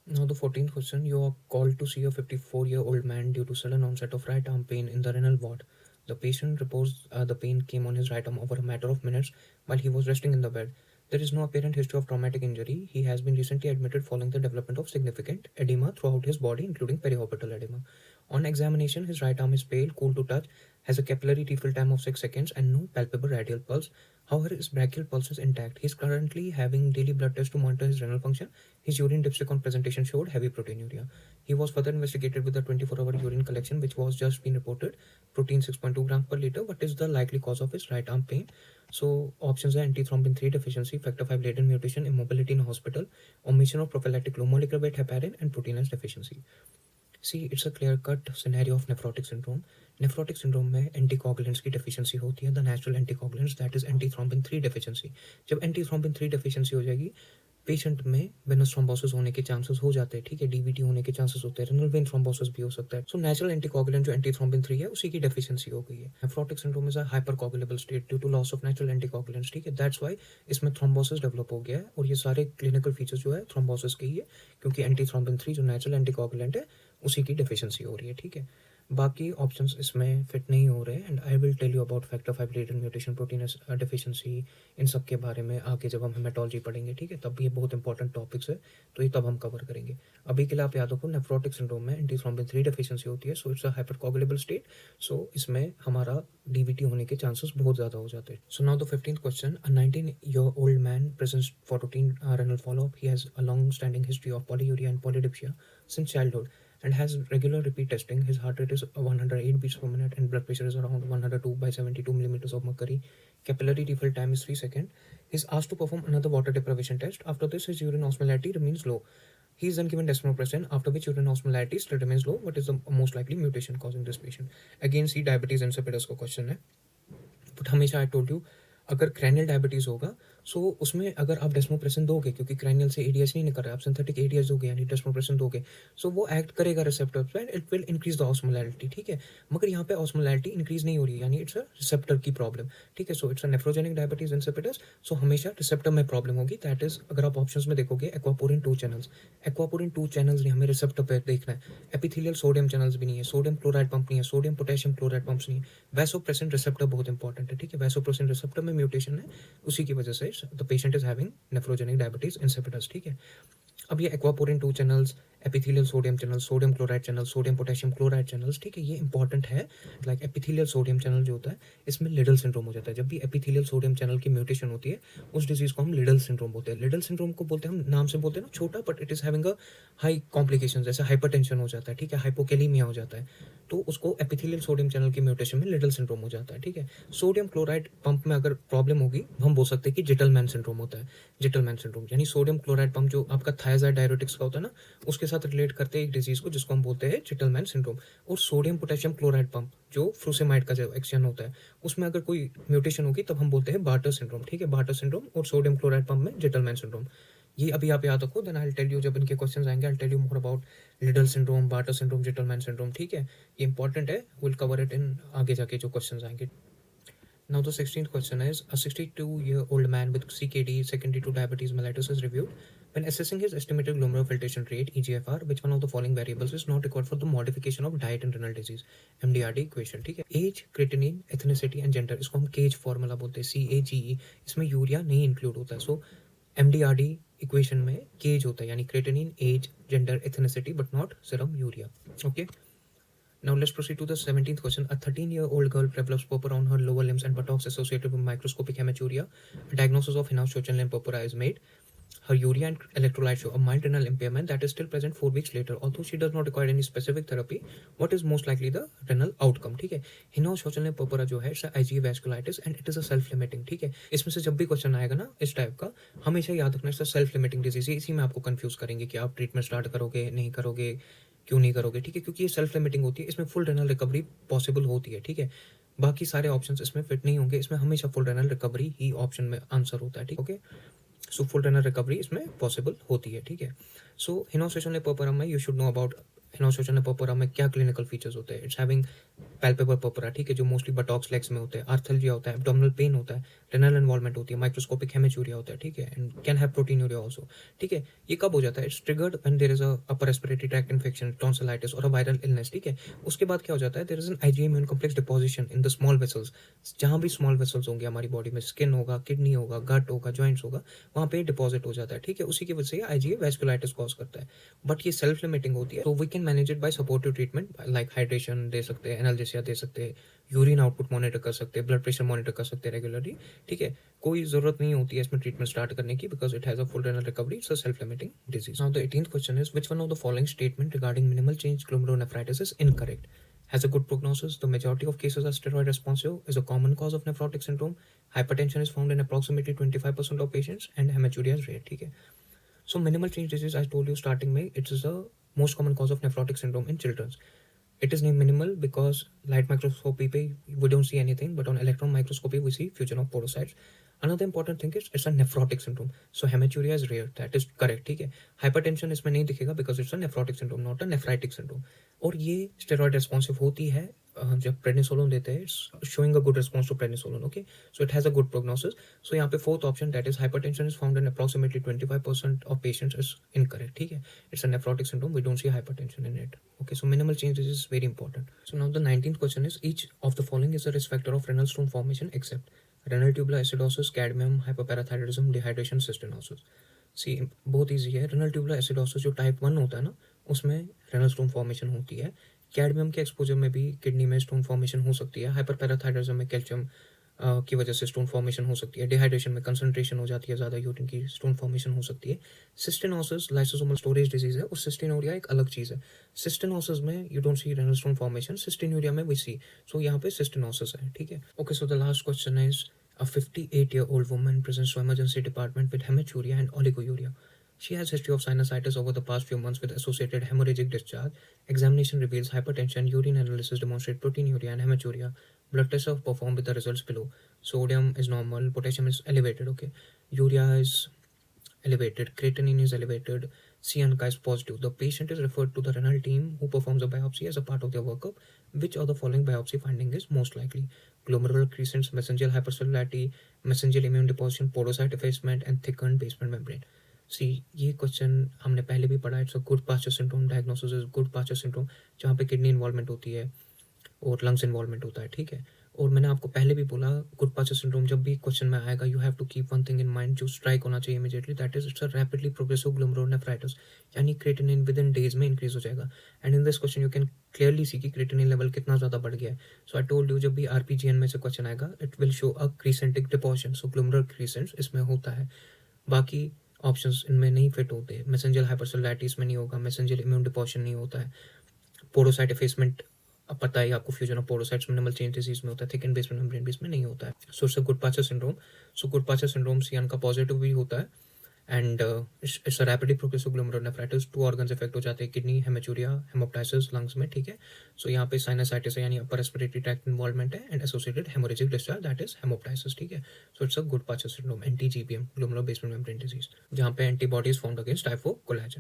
Now the 14th question, you are called to see a 54-year-old man due to sudden onset of right arm pain in the renal ward. The patient reports the pain came on his right arm over a matter of minutes while he was resting in the bed. There is no apparent history of traumatic injury. He has been recently admitted following the development of significant edema throughout his body, including periorbital edema. On examination, his right arm is pale, cool to touch, has a capillary refill time of 6 seconds, and no palpable radial pulse. However, his brachial pulse is intact. He is currently having daily blood tests to monitor his renal function. His urine dipstick on presentation showed heavy proteinuria. He was further investigated with a 24-hour urine collection, which was just been reported. Protein 6.2 grams per liter. What is the likely cause of his right arm pain? So options are antithrombin 3 deficiency, factor 5 latent mutation, immobility in hospital, omission of prophylactic low molecular weight heparin, and proteinase deficiency. See, it's a clear-cut scenario of nephrotic syndrome. Nephrotic syndrome में anticoagulants की deficiency होती है, the natural anticoagulants, that is antithrombin 3 deficiency. जब antithrombin 3 deficiency हो जाएगी, patient में venous thrombosis होने के चांसेस हो जाते हैं, ठीक है। डीवीटी होने के चांसेस होते हैं, रेनल वेन थ्रोम्बोसिस भी हो सकता है। सो नेचुरल एंटीकोगुलेंट जो एंटीथ्रोम्बिन 3 है, उसी की डेफिशिएंसी हो गई है। Nephrotic syndrome is a hypercoagulable state due to loss of natural anticoagulants, ठीक है। दैट्स व्हाई इसमें थ्रोम्बोसिस डेवलप हो गया है, और ये सारे क्लिनिकल फीचर्स जो है थ्रोम्बोसिस के ही है, क्योंकि एंटीथ्रोम्बिन 3 जो नेचुरल एंटीकोगुलेंट है, उसी की डेफिशिएंसी हो रही है, ठीक है। बाकी ऑप्शंस इसमें फिट नहीं हो रहे, and I will tell you about factor 5 latent mutation, protein deficiency, इन सब के बारे में आगे जब हम हेमेटोलॉजी पढ़ेंगे, ठीक है। तब ये बहुत इंपॉर्टेंट टॉपिक्स है, तो ये तब हम कवर करेंगे। अभी के लिए आप याद रखो, नेफ्रोटिक सिंड्रोम में एंटीथ्रोम्बिन 3 डेफिशिएंसी होती है, so it's a hypercoagulable state. सो इसमें हमारा डीवीटी होने के चांसेस बहुत ज़्यादा हो जाते हैं। So now the 15th question, a 19-year-old man presents for routine renal follow-up. He has a long-standing history of polyuria and polydipsia since childhood and has regular repeat testing. His heart rate is 108 beats per minute and blood pressure is around 102 by 72 millimeters of mercury. Capillary refill time is 3 seconds. He is asked to perform another water deprivation test. After this, his urine osmolality remains low. He is then given desmopressin, after which urine osmolality still remains low. What is the most likely mutation causing this patient? Again, see diabetes insipidus का question है, but हमेशा आई told you, अगर cranial diabetes होगा, सो उसमें अगर आप desmopressin दोगे, क्योंकि क्रैनियल से एडीएच नहीं निकल रहा है, आप सिंथेटिक एडीएच दोगे यानी डेस्मोप्रेसिन दोगे, सो वो एक्ट करेगा रिसेप्टर पे, it will increase the osmolarity, ठीक है। मगर यहाँ पे ऑस्मोलैरिटी इंक्रीज नहीं हो रही है, यानी इट्स अ रिसेप्टर की प्रॉब्लम, ठीक है। So it's a nephrogenic diabetes insipidus, so हमेशा रिसेप्टर में प्रॉब्लम होगी। दैट इज, अगर आप ऑप्शंस में देखोगे, एक्वापोरिन 2 चैनल्स, एक्वापोरिन 2 चैनल्स नहीं, हमें रिसेप्टर पे देखना है। एपिथेलियल सोडियम चैनल्स भी नहीं है, सोडियम क्लोराइड पंप नहीं है, सोडियम पोटेशियम क्लोराइड पंप्स नहीं है। वैसोप्रेसिन रिसेप्टर बहुत इंपॉर्टेंट है, ठीक है। वैसोप्रेसिन रिसेप्टर में म्यूटेशन है, उसी की वजह से the patient is having nephrogenic diabetes insipidus, ठीक है। अब ये aquaporin 2 channels, epithelial sodium channels, sodium chloride channel, sodium potassium chloride channels, ठीक है, ये इंपॉर्टेंट है। लाइक एपिथेलियल सोडियम चैनल जो होता है, इसमें लिडल सिंड्रोम हो जाता है। जब भी एपिथेलियल सोडियम चैनल की म्यूटेशन होती है, उस डिजीज को हम लिडल सिंड्रोम बोलते हैं। लिडल सिंड्रोम को बोलते हैं, हम नाम से बोलते हैं ना छोटा, but it is having a high complication, जैसे हाइपरटेंशन हो जाता है, ठीक है, हाइपोकेलीमिया हो जाता है, तो उसको एपिथेलियल सोडियम चैनल की म्यूटेशन में लिडल सिंड्रोम हो जाता है, ठीक है। सोडियम क्लोराइड पंप में अगर प्रॉब्लम होगी, हम बोल सकते हैं कि जिटलमैन सिंड्रोम होता है। जिटलमैन सिंड्रोम यानी सोडियम क्लोराइड पंप जो आपका थायराइड डायरेटिक्स का होता है ना, उसके साथ रिलेट करते हैं एक डिजीज को, जिसको हम बोलते हैं जिटलमैन सिंड्रोम। और सोडियम पोटेशियम क्लोराइड पंप जो फ्रूसेमाइड का जो एक्शन होता है, उसमें अगर कोई म्यूटेशन होगी, तब हम बोलते हैं बार्टर सिंड्रोम, ठीक है। बार्टर सिंड्रोम और सोडियम क्लोराइड पंप में जिटलमैन सिंड्रोम, ये अभी आप याद रखो। Then I will tell you, जब इनके क्वेश्चंस आएंगे, I will tell you more about Liddle syndrome, Bartter syndrome, Gitelman syndrome, ठीक है। ये इंपॉर्टेंट है, विल कवर इट इन आगे जाके जो क्वेश्चंस आएंगे। Now the 16th question is, a 62-year-old man with CKD secondary to diabetes mellitus is reviewed. When assessing his estimated glomerular filtration rate (EGFR), which one of the following variables is not required for the modification of diet and renal disease? MDRD equation, ठीक है। Age, creatinine, ethnicity and gender, इसको हम cage formula बोलते हैं, CAGE। इसमें urea नहीं include होता है, सो MDRD इक्वेशन में केज होता है, यानी creatinine, age, gender, ethnicity, but not serum urea, okay. Now let's proceed to the 17th question. A 13-year-old girl develops purpura on her lower limbs and buttocks associated with microscopic hematuria. A diagnosis of Hinault-Schütz-Jahnle purpura is made. Her urea and electrolytes show a mild renal impairment that is still present 4 weeks later. Although she does not require any specific therapy, what is most likely the renal outcome? ठीक है, Hinault-Schütz-Jahnle purpura जो है IgA vasculitis and it is a self limiting. ठीक है, इसमें से जब भी क्वेश्चन आएगा ना इस टाइप का, हमेशा याद रखना इसका सेल्फ लिमिटिंग डिजीज है. इसी में आपको कंफ्यूज करेंगे कि आप ट्रीटमेंट स्टार्ट करोगे नहीं करोगे, क्यों नहीं करोगे. ठीक है, क्योंकि ये सेल्फ लिमिटिंग होती है, इसमें फुल रेनल रिकवरी पॉसिबल होती है. ठीक है, बाकी सारे ऑप्शंस इसमें फिट नहीं होंगे, इसमें हमेशा फुल रेनल रिकवरी ही ऑप्शन में आंसर होता है. ठीक, okay, so full renal recovery इसमें पॉसिबल होती है. ठीक है, सो Hinault-Schütz-Jahnle purpura में you should know about Hinault-Schütz-Jahnle purpura में क्या क्लिनिकल फीचर्स होते हैं. It's having palpable purpura. ठीक है, जो मोस्टली बटॉक्स लेग्स में होते हैं. आर्थल्जिया होता है, एब्डोमिनल पेन होता है, रेनल इन्वॉल्वमेंट होती है, माइक्रोस्कोपिक हेमेचूरिया होता है. ठीक है, and can have proteinuria also. ठीक है, ये कब हो जाता है? It's triggered when there is a upper respiratory tract infection, tonsillitis और अ वायरल इलनेस. ठीक है, उसके बाद क्या हो जाता है? There is an IgA immune complex deposition in the small vessels. जहाँ भी स्मॉल वेसल्स होंगे हमारी बॉडी में, स्किन होगा, किडनी होगा, गट होगा, जॉइंट्स होगा, वहाँ पे डिपॉजिट हो जाता है. ठीक है, उसी की वजह से IgA वैस्कुलाइटिस कॉज करता है. बट ये सेल्फ लिमिटिंग होती है, तो we can manage it by supportive treatment like hydration दे सकते हैं, एनाल्जेसिया दे सकते हैं, यूरिन आउटपुट मॉनिटर कर सकते हैं, ब्लड प्रेशर मॉनिटर कर सकते हैं रेगुलरली. ठीक है, कोई जरूरत नहीं होती है इसमें ट्रीटमेंट स्टार्ट करने की, because it has a full renal recovery. It's a self limiting disease. Now the 18th question is which one of the following statement regarding minimal change glomerulonephritis is incorrect? Has a good prognosis. The majority of cases are steroid responsive. Is a common cause of nephrotic syndrome. Hypertension is found in approximately 25% of patients, and hematuria is rare. ठीक है, so minimal change disease, I told you starting में, it is the most common cause of nephrotic syndrome in children. It is named minimal because light microscopy पे we don't see anything, but on electron microscopy we see fusion of podocytes. Another important thing is it's a nephrotic syndrome, so hematuria is rare. That is correct. ठीक है, hypertension इसमें नहीं दिखेगा because it's a nephrotic syndrome, not a nephritic syndrome. और ये steroid responsive होती है जब prednisolone देते हैं. It's showing a good response to prednisolone. Okay, so it has a good prognosis. So यहाँ पे fourth option, that is hypertension is found in approximately 25% of patients, is incorrect. ठीक है, it's a nephrotic syndrome, we don't see hypertension in it. Okay, so minimal changes is very important. So now the 19th question is, each of the following is a risk factor of renal stone formation except renal tubular acidosis, cadmium, hyperparathyroidism, dehydration, cystinosis. See, बहुत easy है. renal tubular acidosis जो type 1 होता है ना, उसमें renal stone formation होती है. Cadmium के एक्सपोजर में भी किडनी में स्टोन फॉर्मेशन हो सकती है. हाइपरपैराथायरॉइडिज्म में कैल्शियम की वजह से स्टोन फॉर्मेशन हो सकती है. डिहाइड्रेशन में कंसंट्रेशन हो जाती है ज़्यादा यूरिन की, स्टोन फॉर्मेशन हो सकती है. सिस्टेनोसिस लाइसोसोमल स्टोरेज डिजीज है, और सिस्टेनोरिया एक अलग चीज़ है. सिस्टेनोसिस में you don't see renal stone formation, cystinuria में वी सी. सो यहाँ पे सिस्टेनोसिस है. ठीक है, okay, so the last question is, a 58-year-old woman presents to emergency department with hematuria and oliguria. She has history of sinusitis over the past few months with associated hemorrhagic discharge. Examination reveals hypertension. Urine analysis demonstrate proteinuria and hematuria. Blood tests are performed with the results below. Sodium is normal. Potassium is elevated. Okay. Urea is elevated. Creatinine is elevated. CNK is positive. The patient is referred to the renal team who performs a biopsy as a part of their workup. Which of the following biopsy finding is most likely? Glomerular crescents, mesangial hypercellularity, mesangial immune deposition, podocyte effacement, and thickened basement membrane. See, ये question हमने पहले भी पढ़ा. It's a Goodpasture syndrome. Diagnosis is Goodpasture syndrome, जहाँ पे kidney involvement होती है और लंग्स इन्वॉल्वमेंट होता है. ठीक है, और मैंने आपको पहले भी बोला, गुड पास्चर सिंड्रोम जब भी क्वेश्चन में आएगा, you have to keep one thing in mind जो स्ट्राइक होना चाहिए immediately, that is it's a rapidly progressive glomerulonephritis, यानी क्रेटिनिन विद इन डेज में इंक्रीज हो जाएगा. And in this question you can clearly see कि क्रेटिनिन लेवल कितना ज़्यादा बढ़ गया है. सो आई टोल्ड यू, जब भी RPGN में से क्वेश्चन आएगा, it will show a crescentic deposition. So glomerular crescents इसमें होता है, बाकी ऑप्शंस इनमें नहीं फिट होते. मेसेंजियल हाइपरसेलुलैरिटी में नहीं होगा, मेसेंजियल इम्यून डिपोजिशन नहीं होता है, पोडोसाइट एफेसमेंट अब पता है आपको, fusion of podocytes minimal change disease में होता है, थिक एंड बेसमेंट मेम्ब्रेन भी इसमें नहीं होता है. So it's a Goodpasture syndrome. So Goodpasture syndrome CN का पॉजिटिव भी होता है, and it's a rapidly progressive glomerulonephritis. 2 organs effect हो जाते हैं, किडनी, हेमेचूरिया, हेमोप्टाइसिस लंग्स में. ठीक है, सो यहाँ पे साइनसाइटिस है, यानी अपर रेस्पिरेटरी ट्रैक्ट इन्वॉल्वमेंट है, and associated haemorrhagic discharge, that is haemoptysis. ठीक है, so it's a Goodpasture syndrome, NTGBM, glomerular basement membrane disease, जहाँ पे antibodies found against type 4 collagen.